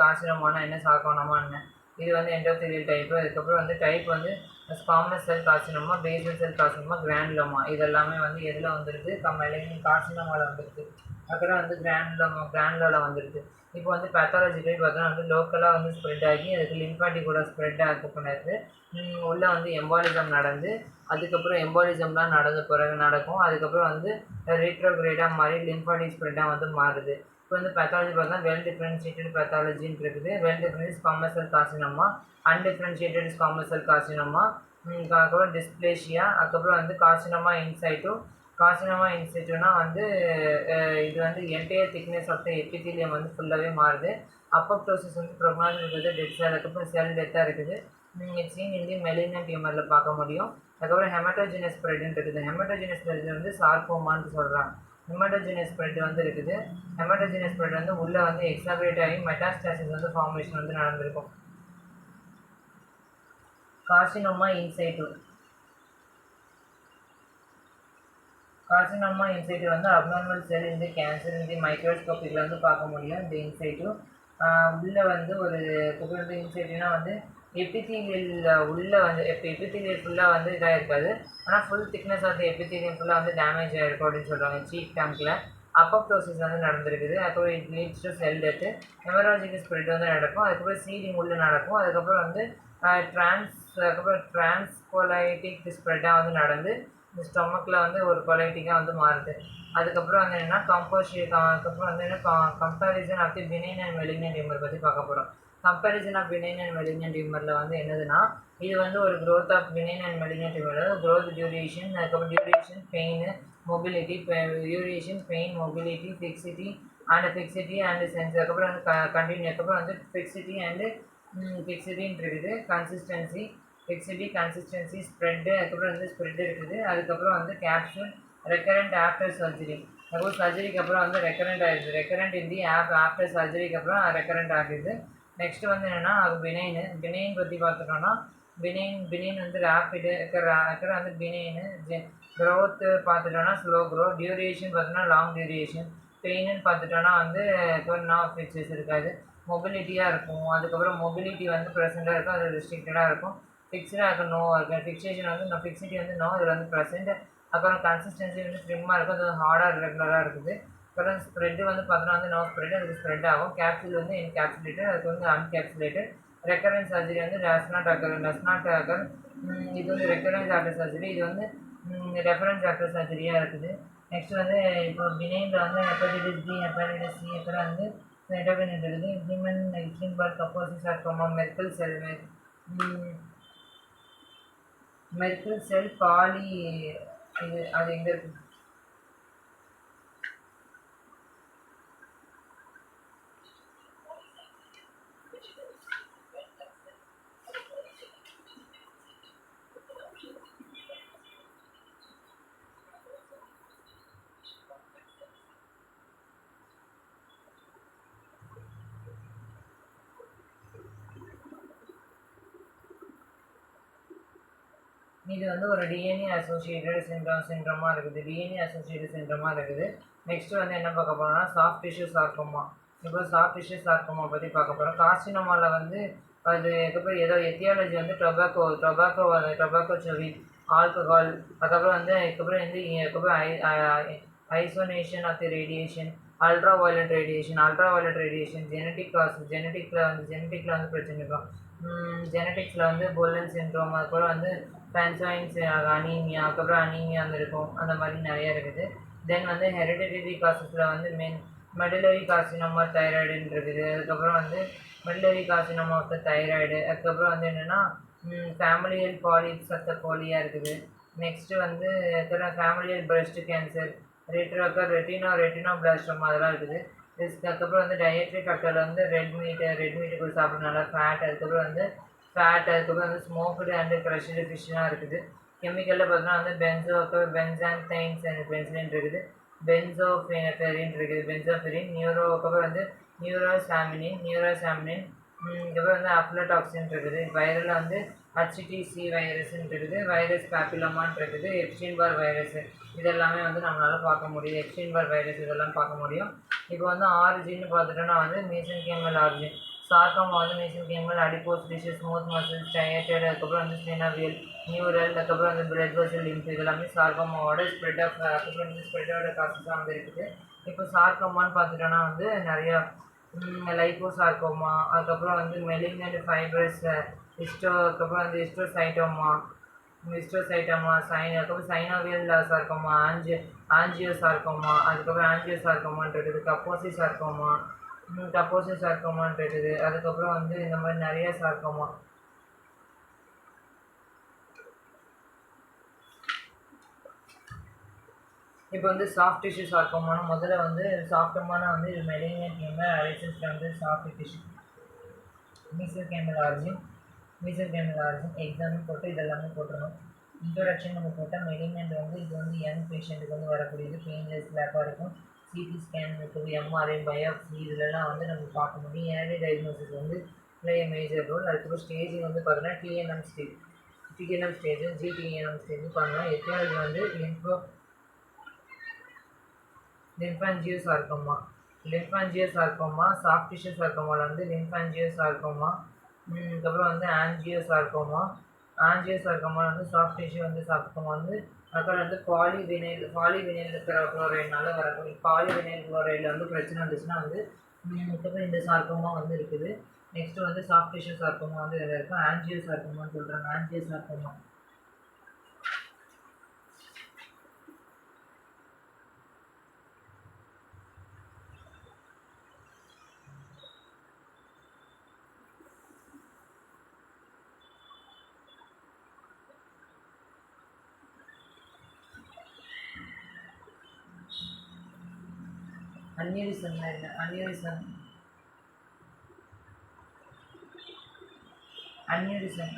கார்சினோமானா என்ன, சார்க்கோமானா என்ன, இது வந்து எண்டோத்தீலியல் டைப்பு. அதுக்கப்புறம் வந்து டைப் வந்து squamous cell carcinoma, basal cell carcinoma, granuloma இதெல்லாமே வந்து எதில் வந்துருக்கு, கார்சினோமாவில் வந்துருக்கு. அதுக்கப்புறம் வந்து கிரானுலாவில் வந்துருக்கு. இப்போ வந்து பேத்தாலஜிக்கலி பார்த்தோன்னா வந்து லோக்கலாக வந்து ஸ்ப்ரெட் ஆகி அதுக்கு லிம்பாட்டிக் கூட ஸ்ப்ரெட் ஆகக்கூடாது. உள்ளே வந்து எம்பாலிசம் நடந்து அதுக்கப்புறம் எம்பாலிசம்லாம் நடந்த பிறகு நடக்கும். அதுக்கப்புறம் வந்து ரீட்ரோகிரேடாக மாறி லிம்பாட்டிக் ஸ்ப்ரெட்டாக வந்து மாறுது. இப்போ வந்து பேத்தாலஜி பார்த்தா வெல் டிஃப்ரென்ஷியேட்டட் பேத்தாலஜின்னு இருக்குது. Well difference squamous cell carcinoma, undifferentiated squamous cell carcinoma, அதுக்கப்புறம் டிஸ்பிளேஷியா, அதுக்கப்புறம் வந்து கார்சினோமா இன்சைட்டோனா வந்து இது வந்து entire thickness of the epithelium வந்து ஃபுல்லாகவே மாறுது. அப்போப்டோசிஸ் வந்து ப்ரொக்னாசிஸ் இருக்குது, டெத் அதுக்கப்புறம் செல் டெத்தாக இருக்குது. சீன் இந்த மெலிக்னன்ட் டியூமரில் பார்க்க முடியும். அதுக்கப்புறம் ஹெமட்டோஜினஸ் ஸ்ப்ரெட்னு இருக்குது. ஹெமட்டோஜினஸ் ஸ்ப்ரெட் வந்து சார்கோமான்னு சொல்கிறாங்க. ஹெமட்டோஜினஸ் ஸ்ப்ரெட் வந்து இருக்குது. ஹெமட்டோஜினஸ் ஸ்ப்ரெட் வந்து உள்ளே வந்து எக்ஸாக்ரேட் ஆகி மெட்டாஸ்டாசிஸ் வந்து ஃபார்மேஷன் வந்து நடந்திருக்கும். கார்சினோமா இன்சைட்டு வந்து அப்நார்மல் செல் இந்த கேன்சர் இந்த மைக்ரோஸ்கோப்பிக்கில் வந்து பார்க்க முடியும். இந்த இன்சைட்டு உள்ளே வந்து ஒரு இன்சைட்டுனா வந்து எபித்தீலியல் உள்ளே வந்து எபித்தீலியல் ஃபுல்லாக வந்து இதாக இருக்காது. ஆனால் ஃபுல் திக்னஸ் ஆஃப் எபித்தீலியம் ஃபுல்லாக வந்து டேமேஜ் ஆகிருக்கும் அப்படின்னு சொல்கிறாங்க. சீக் டேங்கில் அப்போப்டோசிஸ் வந்து நடந்திருக்குது. அதுக்கப்புறம் it leads to cell death. Haemorrhagic spread வந்து நடக்கும். அதுக்கப்புறம் சீடிங் உள்ளே நடக்கும். அதுக்கப்புறம் வந்து டிரான்ஸ்கொலைட்டிக் ஸ்ப்ரெட்டாக வந்து நடந்து இந்த ஸ்டொமக்கில் வந்து ஒரு கொலைட்டிக்காக வந்து மாறுது. அதுக்கப்புறம் வந்து என்னென்னா அதுக்கப்புறம் வந்து என்ன comparison of the benign and malignant tumour பற்றி பார்க்க போகிறோம். Comparison of benign and malignant டியூமரில் வந்து என்னதுன்னா இது வந்து ஒரு growth of benign and malignant tumour growth duration, அதுக்கப்புறம் duration, pain, mobility, duration, pain, mobility, fixity and sense, அதுக்கப்புறம் வந்து கண்டினியூ, அதுக்கப்புறம் வந்து ஃபிக்சிட்டின்னு இருக்குது, கன்சிஸ்டன்சி ஸ்ப்ரெட்டு, அதுக்கப்புறம் வந்து ஸ்ப்ரெட் இருக்குது. அதுக்கப்புறம் வந்து கேப்சூல் ரெக்கரண்ட் ஆஃப்டர் சர்ஜரி, அதுக்கப்புறம் சர்ஜரிக்கு அப்புறம் வந்து ரெக்கரண்ட் ஆகிடுது. ரெக்கரண்ட் இந்தி ஆஃப்டர் சர்ஜரிக்கு அப்புறம் ரெக்கரண்ட் ஆகிடுது. நெக்ஸ்ட் வந்து என்னென்னா அது பினைன் பற்றி பார்த்துட்டோன்னா பினைன் வந்து ரேப்பிடு வந்து பினைனு க்ரோத்து பார்த்துட்டோன்னா ஸ்லோ க்ரோத், டியூரேஷன் பார்த்தோன்னா லாங் டியூரேஷன், பெயின்னு பார்த்துட்டோன்னா வந்து ஃபிக்சஸ் இருக்காது, மொபிலிட்டியாக இருக்கும். அதுக்கப்புறம் மொபிலிட்டி வந்து ப்ரெசென்ட்டாக இருக்கும், அது ரெஸ்ட்ரிக்டடாக இருக்கும். ஃபிக்ஸ்டாக இருக்கும், நோ இருக்கும். ஃபிக்சேஷன் வந்து ஃபிக்சிட்டி வந்து நோ, இதில் வந்து ப்ரெசென்ட். அப்புறம் கன்சிஸ்டன்சி வந்து ஸ்லிம்மாக இருக்கும், அது ஹார்டாக ரெகுலராக இருக்குது. அப்புறம் ஸ்ப்ரெட்டு வந்து பார்த்தோன்னா வந்து நோ ஸ்ப்ரெட், அதுக்கு ஸ்ப்ரெட் ஆகும். கேப்சூல் வந்து என்கேப்சுலேட்டட், அதுக்கு வந்து அன்கேப்சுலேட்டட். ரெக்கரன்ஸ் சர்ஜரி வந்து டஸ் நாட் அக்கர். இது வந்து ரெக்கரன்ஸ் ஆஃப்டர் சர்ஜரி, இது வந்து ரெஃபரன்ஸ் ஆஃப்டர் சர்ஜரியாக இருக்குது. நெக்ஸ்ட் வந்து இப்போ பினைனில் வந்து ஹெப்படைட்டிஸ் பி, ஹெப்படைட்டிஸ் சி, அப்புறம் வந்து என்டோகைன் இருக்குது. ஹியூமன் எப்ஸ்டீன்-பார்ர் கப்போசி சார்கோமா, மெர்க்கல் செல் பாலி இது அது எங்கே இருக்குது? இது வந்து ஒரு டிஎன்ஏ அசோசியேட்டட் சிண்ட்ரோமாக இருக்குது. டிஎன்ஏ அசோசியேட்டட் சிண்ட்ரோமாக இருக்குது. நெக்ஸ்ட்டு வந்து என்ன பார்க்க போகிறோம்னா சாஃப்ட் டிஷ்யூ சார்கோமா. இப்போ சாஃப்ட் டிஷ்யூ சார்கோமா பற்றி பார்க்க போகிறோம். கார்சினோமாவில் வந்து அது அதுக்கப்புறம் ஏதோ எத்தியாலஜி வந்து டொபாக்கோ செவி, ஆல்கஹால், அதுக்கப்புறம் வந்து அதுக்கப்புறம் வந்து அதுக்கப்புறம் isolation of the radiation, ultraviolet radiation, genetic cause, ஜெனட்டிக்கில் வந்து பிரச்சனை இருக்கும். ஜெனட்டிக்ஸில் வந்து போலன் சிண்ட்ரோம், அதுக்கப்புறம் வந்து பேன்சாயின்ஸ் அனீமியா, அதுக்கப்புறம் அனீமியா வந்து இருக்கும். அந்த மாதிரி நிறைய இருக்குது. தென் வந்து ஹெரிடிட்டரி காசஸில் வந்து மெடுலரி கார்சினோமா தைராய்டுன்னு இருக்குது. அதுக்கப்புறம் வந்து medullary carcinoma of the thyroid. அதுக்கப்புறம் வந்து என்னென்னா ஃபேமிலியல் பாலிசப்டோலியா இருக்குது. நெக்ஸ்ட்டு வந்து ஃபேமிலியல் பிரஸ்ட் கேன்சர், ரெட்டினோபிளாஸ்டோமா அதெல்லாம் இருக்குது. அதுக்கப்புறம் வந்து டயட்ரி ஃபேக்டரில் வந்து ரெட் மீட்டு கூட சாப்பிட்றதுனால அதுக்கப்புறம் வந்து ஸ்மோக்டு அண்டு க்ரஷ்டு ஃபிஷ்லாம் இருக்குது. கெமிக்கலில் பார்த்தோன்னா வந்து பென்சான்தைன்ஸ் அண்ட் பென்சிலின் இருக்குது. பென்சோஃபெரின் இருக்குது. அதுக்கப்புறம் வந்து நியூரோசாமினின், அதுக்கப்புறம் வந்து அஃப்லடாக்சின் இருக்குது. வைரலில் வந்து ஹச்டிசி வைரஸ்ன்னு இருக்குது. வைரஸ் பேப்பிலோமான்னு இருக்குது. எப்ஸ்டீன் பார் வைரஸ் இதெல்லாமே வந்து நம்மளால் பார்க்க முடியும். எப்ஸ்டீன் பார் வைரஸ் இதெல்லாம் பார்க்க முடியும். இப்போ வந்து ஆரிஜின்னு பார்த்துட்டோன்னா வந்து மீசன்கியமல் ஆரிஜின். சார்கோமா வந்து மீசன்கியமல், அடிப்போஸ் டிஷ்யூ, ஸ்மூத் மசில்ஸ், ஸ்ட்ரையேட்டட், அதுக்கப்புறம் வந்து ஸ்பினோவியல், நியூரல், அதுக்கப்புறம் வந்து பிளட் வெசல் லிம்ப் இதெல்லாமே சார்கோமாவோட ஸ்ப்ரெட்டோட காசஸாக வந்து இருக்குது. இப்போ சார்கோமான்னு பார்த்துட்டோன்னா வந்து நிறையா லைப்போசார்கோமா, அதுக்கப்புறம் வந்து மெலிக்னன்ட் ஃபைப்ரஸ் அதுக்கப்புறம் வந்து ஹிஸ்டோசைட்டோமா, அதுக்கப்புறம் சைனோவியல் சார்கோமா, ஆஞ்சியோசார்கோமா, அதுக்கப்புறம் ஆஞ்சியோசார்கோமான்னு இருக்குது. கப்போசி சார்கோமான்னு இருக்குது. அதுக்கப்புறம் வந்து இந்த மாதிரி நிறைய சார்கோமா. இப்போ வந்து சாஃப்ட் டிஷ்யூ சார்கோமானா முதல்ல வந்து சாஃப்டமான வந்து இது மெலிக்னன்ட் ஹியூமன் அரிசன்ஸில் வந்து சாஃப்ட் டிஷ்யூ மீசோகேமல் ஆரிஜின் எக்ஸாம்பிள் போட்டு இதெல்லாமே போட்டுருணும். இன்ட்ரோடக்ஷன் நம்ம போட்டால் மெலிக்னன்ட் வந்து இது வந்து யங் பேஷண்ட்டுக்கு வந்து வரக்கூடியது. பெயின்லெஸ் லேப்பாக இருக்கும். சிடி ஸ்கேன் இருக்குது, எம்ஆர்ஐ, பயோப்சி இதிலெல்லாம் வந்து நம்ம பார்க்க முடியும். ஏர்லி டயக்னோசிஸ் வந்து ப்ளே மேஜர் ரோல். அதுக்கப்புறம் ஸ்டேஜிங் வந்து பார்த்தோன்னா டிஎன்எம் ஸ்டேஜ், ஜிடிஎன்எம் ஸ்டேஜ் பண்ணலாம். எத்தியாலஜி வந்து லிம்ஃபாஞ்சியோசார்கோமா, சாஃப்ட் டிஷ்யூ சார்கோமாவில் வந்து லிம்ஃபாஞ்சியோசார்கோமா, அதுக்கப்புறம் வந்து ஆஞ்சியோசார்கோமா வந்து சாஃப்ட் டிஷ்யூ வந்து சார்கோமா வந்து அப்புறம் வந்து பாலிவினைல் குளோரைட்னால வரக்கூடிய பாலிவினைல் குளோரைடில் வந்து பிரச்சனை வந்துச்சுன்னா வந்து அதுக்கப்புறம் இந்த சார்கோமா வந்து இருக்குது. நெக்ஸ்ட்டு வந்து சாஃப்ட் டிஷ்யூ சார்கோமா வந்து இதில் இருக்கும். ஆஞ்சியோசார்கோமான்னு சொல்கிறாங்க. ஆஞ்சியோசார்கோமா அன்யூரிசம்னா என்ன? அன்யூரிசம்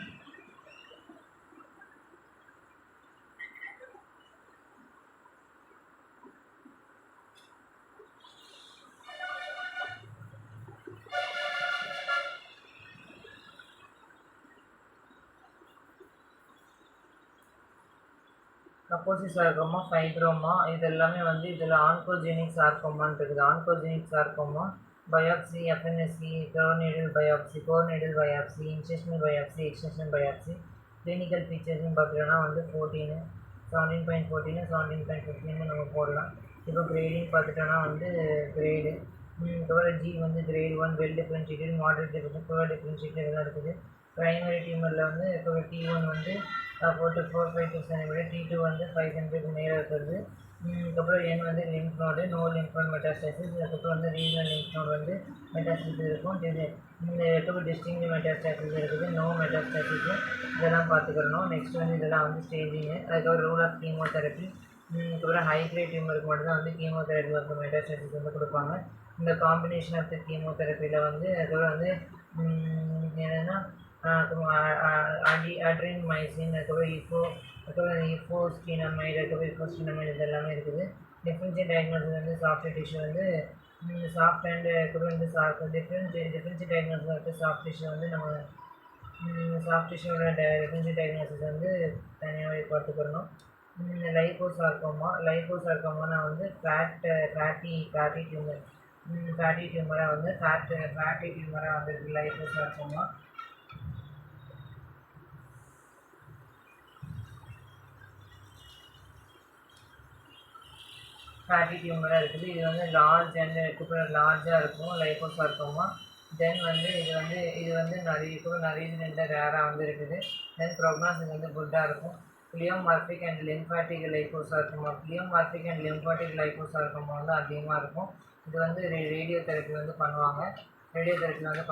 கப்போசி சார்கோமா, ஃபைப்ரோமா இதெல்லாமே வந்து இதில் ஆன்கோஜெனிக் சார்கோமான்னு இருக்குது. Oncogenic sarcoma biopsy, FNSC, core needle biopsy, incisional biopsy, extension biopsy. Clinical ஃபீச்சர்ஸ்னு பார்த்துட்டோன்னா வந்து 17.15 நம்ம போடலாம். இப்போ கிரேடிங் பார்த்துட்டோன்னா வந்து கிரேடு ஜி வந்து grade 1 well differentiated, moderate differentiated, poor differentiated இதெல்லாம் இருக்குது. ப்ரைமரி டியூமரில் வந்து இப்போ T1 வந்து 4 to 5 சென்டிமீட்டர், T2 வந்து 5 சென்டிமீட்டர் மேலே இருக்கிறது. அதுக்கப்புறம் N வந்து lymph node, no lymph node metastasis. அதுக்கப்புறம் வந்து ரீஜனல் லிம்ஃப் நோடு வந்து மெட்டாஸ்டாசிஸ் இருக்கும். இந்த இடத்துக்கு டிஸ்டிங்க்ட் மெட்டாஸ்டாசிஸ் இருக்குது, நோ மெட்டாஸ்டாசிஸ் இதெல்லாம் பார்த்துக்கிறணும். நெக்ஸ்ட் வந்து இதெல்லாம் வந்து ஸ்டேஜிங்கு. அதுக்கப்புறம் ரூல் ஆஃப் கீமோதெரப்பி. அதுக்கப்புறம் ஹை கிரேட் டியூமருக்கு மட்டும் தான் வந்து கீமோதெரப்பி வந்து மெட்டாஸ்டாசிஸ் வந்து கொடுப்பாங்க. இந்த காம்பினேஷன் ஆஃப் த கீமோதெரப்பியில் வந்து அதுக்கப்புறம் வந்து என்னென்னா அட்ரின்மைசின், அதுக்கப்புறம் இஃபோஸ்டினமைடு, இதெல்லாமே இருக்குது. டிஃப்ரென்ஷியல் டயக்னோசிஸ் வந்து சாஃப்ட் டிஷ்யூ வந்து சாஃப்ட் அண்ட் அதுக்கப்புறம் வந்து டிஃப்ரென்ஷியல் டயக்னோசிஸ் வந்து சாஃப்ட் டிஷ்யூ வந்து நம்ம சாஃப்ட் டிஷ்யூவோட டிஃபரன்ஷியல் டயக்னோசிஸ் வந்து தனியாகவே பார்த்துக்கிறணும். லைப்போசார்கோமானா வந்து ஃபேட்டி டியூமர். ஃபேட்டி டியூமராக வந்து ஃபேட்டி டியூமராக வந்துருக்கு லைப்போசார்கோமா. ஃபேட்டி டியூமராக இருக்குது. இது வந்து லார்ஜாக இருக்கும் லைப்போசார்கோமா. தென் வந்து இது வந்து நிறைய ரேராக வந்து இருக்குது. தென் ப்ரோக்னாசிஸ் வந்து குட்டாக இருக்கும். பிளியோமார்பிக் அண்ட் லிம்ஃபாட்டிக் லைப்போசார்கோமா வந்து அதிகமாக இருக்கும். இது வந்து ரேடியோ தெரப்பி வந்து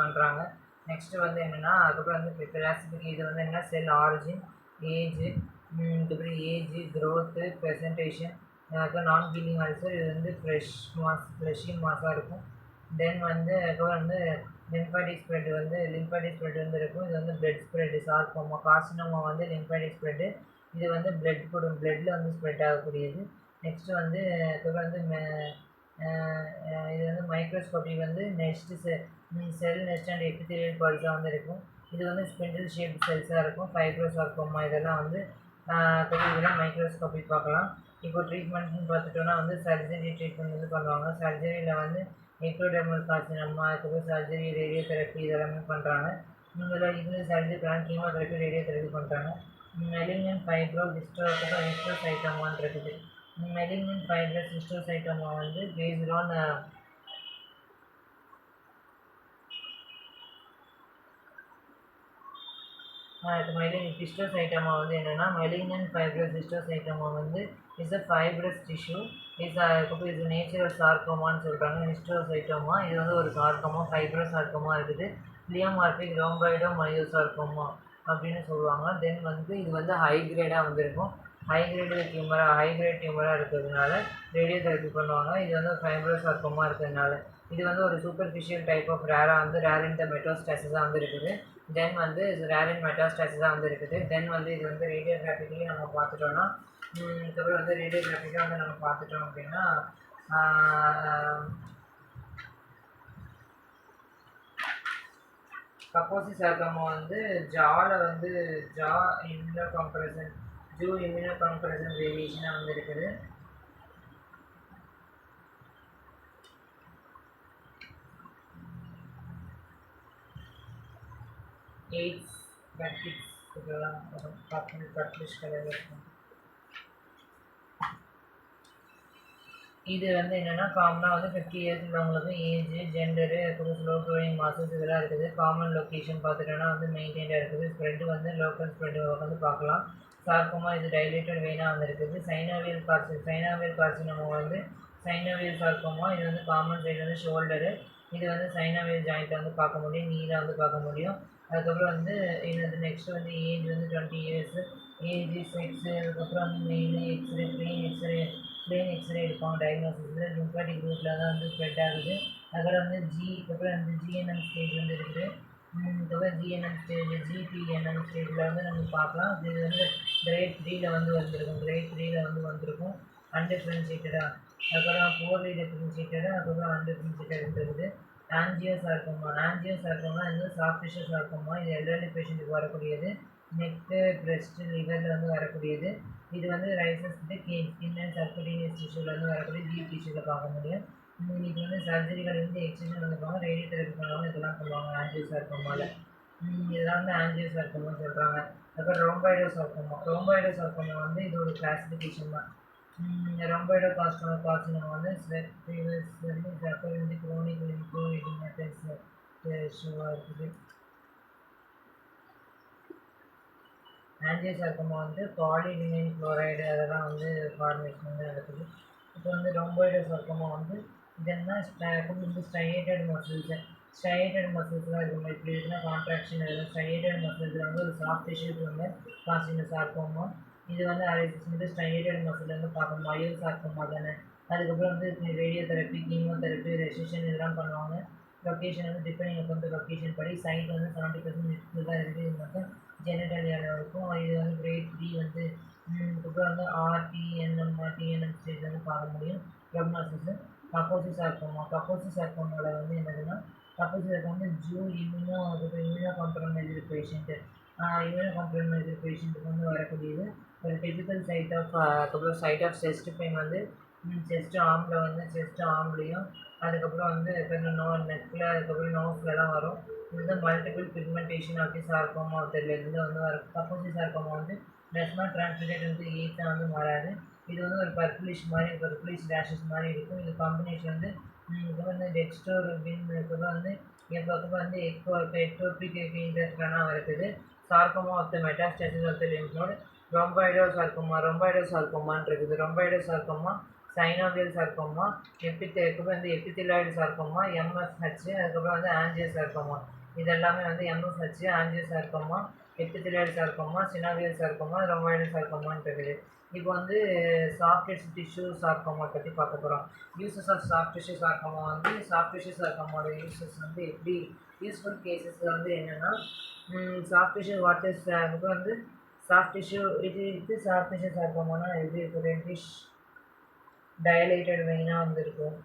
பண்ணுறாங்க. நெக்ஸ்ட்டு வந்து என்னென்னா அதுக்கப்புறம் வந்து கிளாசிஃபிக் இது வந்து என்ன செல் ஆரிஜின், ஏஜ், க்ரோத்து, ப்ரெசன்டேஷன், அப்புறம் நான் ஹீலிங் அல்சர். இது வந்து ஃப்ளஷி மாஸாக இருக்கும். தென் வந்து அப்புறம் வந்து லிம்ஃபாட்டிக் ஸ்ப்ரெட் வந்து இருக்கும். இது வந்து பிளட் ஸ்ப்ரெட்டு. கார்சினோமா வந்து லிம்ஃபாட்டிக் ஸ்ப்ரெட்டு. இது வந்து பிளட்டில் வந்து ஸ்ப்ரெட் ஆகக்கூடியது. நெக்ஸ்ட்டு வந்து அதுக்கப்புறம் வந்து இது வந்து மைக்ரோஸ்கோபி வந்து செல் நெஸ்ட் அண்ட் எபித்தீலியல் பல்ஸாக வந்து இருக்கும். இது வந்து ஸ்பிண்டில் ஷேப் செல்ஸாக இருக்கும். ஃபைப்ரோசார்கோமா இதெல்லாம் வந்து இதெல்லாம் மைக்ரோஸ்கோபி பார்க்கலாம். இப்போ ட்ரீட்மெண்ட்னு பார்த்துட்டோன்னா வந்து சர்ஜரி ட்ரீட்மெண்ட் வந்து பண்ணுவாங்க. சர்ஜரியில் வந்து எக்டோடெர்மல் கார்சினோமா, அதுக்கப்புறம் சர்ஜரி, ரேடியோ தெரப்பி இதெல்லாமே பண்ணுறாங்க. இதில் சர்ஜரி கீமோதெரப்பி, ரேடியோ தெரப்பி பண்ணுறாங்க. மெலிக்னன்ட் ஃபைப்ரஸ் ஹிஸ்டோசைட்டோமான்னு இருக்குது. மெலிக்னன்ட் ஃபைப்ரஸ் ஹிஸ்டோசைட்டோமா வந்து பேஸ்ட் ஆன் ஹிஸ்டோசைட்டோமா வந்து என்னென்னா மெலிக்னன்ட் ஃபைப்ரஸ் ஹிஸ்டோசைட்டோமா வந்து இஸ் அ ஃபைப்ரஸ் டிஷ்யூ இது நேச்சுரல் சார்கோமான்னு சொல்கிறாங்க. ஹிஸ்டோசைட்டோமா இது வந்து ஒரு சார்கோமா, ஃபைப்ரஸ் சார்கோமா இருக்குது. பிளியோமார்பிக் ரோம்பாய்டோ மயோசார்கோமா அப்படின்னு சொல்லுவாங்க. தென் வந்து இது வந்து ஹை கிரேடாக வந்திருக்கும். ஹை கிரேட் டியூமராக இருக்கிறதுனால ரேடியோ தெரப்பி பண்ணுவாங்க. இது வந்து ஃபைப்ரஸ் சார்கோமா இருக்கிறதுனால இது வந்து ஒரு superficial type of rare in the மெட்டாஸ்டாசிஸாக வந்து இருக்குது. தென் வந்து இது ரேர் இன் மெட்டாஸ்டாசிஸாக வந்து இருக்குது. தென் வந்து இது வந்து ரேடியோகிராஃபிக்கலி நம்ம பார்த்துட்டோன்னா இதுக்கப்புறம் வந்து ரேடியோகிராஃபிக்காக வந்து நம்ம பார்த்துட்டோம் அப்படின்னா கப்போசி சார்கோமா வந்து ஜூ இம்யூனோ கம்ப்ரஷன் வேரியேஷனாக வந்து இருக்குது. எய்ட்ஸ், பேட்டிக்ஸ் இதெல்லாம் பர்பிளிஷ் கலரில் இருக்கும். இது வந்து என்னென்னா காமனாக வந்து 50 இயர்ஸ் உள்ளவங்களுக்கு ஏஜ், ஜெண்டரு, அப்புறம் ஸ்லோ க்ரோயிங் மாசஸ் இதெல்லாம் இருக்குது. காமன் லொக்கேஷன் பார்த்துட்டோன்னா வந்து மெயின்டைனாக இருக்குது. ஸ்ப்ரெட்டு வந்து லோக்கல் ஸ்ப்ரெட்டு வந்து பார்க்கலாம். சார்கோமா இது டைலேட்டட் வெயினாக வந்து இருக்குது. சைனோவியல் கார்சினோமா வந்து சைனோவியல் சார்கோமா இது வந்து காமன் சைடு வந்து ஷோல்டரு. இது வந்து சைனோவியல் ஜாயிண்ட்டில் வந்து பார்க்க முடியும், நீராக வந்து பார்க்க முடியும். அதுக்கப்புறம் வந்து இது நெக்ஸ்ட்டு வந்து ஏஜ் வந்து 20 இயர்ஸு, ஏஜ், செக்ஸு, அதுக்கப்புறம் வந்து மெயில் பிளெயின் எக்ஸ்ரே எடுப்பாங்க டயக்னோசிஸில். லிம்ஃபாட்டிக் ரூட்டில் தான் வந்து ஸ்ப்ரெட் ஆகுது. அதுக்கப்புறம் வந்து ஜிஎன்எம் ஸ்டேஜ் வந்து இருக்குது. இதுக்கப்புறம் ஜிபிஎன்எம் ஸ்டேஜில் வந்து நம்ம பார்க்கலாம். இது வந்து கிரேட் 3ல் வந்து வந்திருக்கும். அன்டிஃபரன்ஷியேட்டடாக. அதுக்கப்புறம் போர்லி டிஃபரன்ஷியேட்டடாக, அதுக்கப்புறம் அன்டிஃபரன்ஷியேட்டட் இருக்குது. ஆஞ்சியோசார்கோமா வந்து சாஃப்ட் டிஷ்யூ சார்கோமா. இது எல்டர்லி பேஷண்ட்டுக்கு வரக்கூடியது. நெக்கு, பிரெஸ்ட், லிவரில் வந்து வரக்கூடியது. இது வந்து ரைசஸ் வந்து ஸ்கின் அண்ட் சர்க்குலேனியஸ் டிஷ்யூவில் வந்து வரக்கூடிய டீப் டிஷ்யூவில் பார்க்க முடியும். இது வந்து சர்ஜரிகள் வந்து எக்ஸ்டென்ஷன் பண்ணுவாங்க, ரேடியோ தெரப்பி பண்ணுவாங்க, இதெல்லாம் பண்ணுவாங்க ஆஞ்சியோசார்கோமாவில். இதெல்லாம் வந்து ஆஞ்சியோசார்கோமா சொல்கிறாங்க. அதுக்கப்புறம் ரோம்பாய்டோசார்கோமா வந்து இது ஒரு கிளாசிஃபிகேஷன் தான். ரொம்பாய்டோ கார்சினோமா வந்து குரோனிக் லிம்போயிடிமேட்டஸ் இஷ்யூவாக இருக்குது. ஆஞ்சியோசார்கோமா வந்து பாலிவினைல் குளோரைடு அதெல்லாம் வந்து ஃபார்மேஷன் வந்து நடக்குது. இப்போ வந்து ரொம்பாய்டோசார்கோமா வந்து இதென்னா வந்து ஸ்ட்ரையேட்டட் மசில்ஸ்லாம் இருக்கும். இப்படி இருக்குன்னா கான்ட்ராக்ஷன் ஸ்ட்ரையேட்டட் மசில்ஸில் வந்து ஒரு சாஃப்ட் டிஷ்யூக்கு வந்து கார்சினோசார்கோமா. இது வந்து வந்து ஸ்ட்ரையேட்டட் மசில் வந்து பார்க்கணும். மயோசார்கோமா தானே. அதுக்கப்புறம் வந்து ரேடியோ தெரப்பி, கீமோதெரப்பி, ரெசிஷன் இதெல்லாம் பண்ணுவாங்க. லொக்கேஷன் வந்து டிபெண்டிங் அப்பான் த லொக்கேஷன் படி சைட் வந்து 70% தான் இருக்குது. இது மட்டும் ஜெனட்டாலியாவில் இருக்கும். இது வந்து கிரேட் 3 வந்து அதுக்கப்புறம் வந்து டிஎன்எம் ஸ்டேஜ் வந்து பார்க்க முடியும். ப்ரோக்னோசிஸ். கப்போசி சார்கோமாவோட வந்து என்னதுன்னா சப்போஸ் இதுக்கு வந்து immunocompromised patient immunocompromised பேஷண்ட்டுக்கு வந்து வரக்கூடியது ஒரு டிபிக்கல் அதுக்கப்புறம் சைட் ஆஃப் செஸ்ட் பெயின் வந்து செஸ்ட் ஆம்லேயும் அதுக்கப்புறம் வந்து நெக்கில் அதுக்கப்புறம் நோஸ்லலாம் வரும். இது வந்து multiple pigmentation of the sarcoma இருந்து வந்து வரும். சப்போஸ் சார்கோமா வந்து டஸ் நாட் டிரான்ஸ்மிட்டட் வந்து ஈஸியாக வந்து வராது. இது வந்து ஒரு பர்பிளிஷ் ரேஷஸ் மாதிரி இருக்கும். இது காம்பினேஷன் வந்து இப்போ வந்து டெக்ஸ்டோரோபின் அதுக்கப்புறம் வந்து வந்து எக்டோபிக் இன்டர்ஸ்டானா இருக்குது. Sarcoma of the metastasis of the lymph node ரொம்பாய்டோ சார்கோமான்னு இருக்குது. ரொம்பாய்டோ சார்கோமா சைனோவியல் சார்கோமா அதுக்கப்புறம் வந்து எபித்திலாய்டு சார்கோமா எம்எஃப்ஹெச் அதுக்கப்புறம் வந்து ஆஞ்சியோ சார்கோமா இது எல்லாமே வந்து MFH angiosarcoma epithelioid sarcoma synovial sarcoma ரொம்பாய்டோ சார்கோமான்னு இருக்குது. இப்போ வந்து சாஃப்ட் டிஷ்யூ சார்கோமா பற்றி பார்க்க போகிறோம். Uses of soft tissue sarcoma வந்து சாஃப்ட் டிஷ்யூ சார்கோமாவோட யூசஸ் வந்து எப்படி யூஸ்ஃபுல் கேசஸில் வந்து என்னென்னா சாஃப்ட் டிஷ்யூ இப்போ வந்து சாஃப்ட் டிஷ்யூ சார்கோமானா எப்படி இருக்குது ரெட்டிஷ் டயலேட்டட் வெயினாக வந்து இருக்கும்.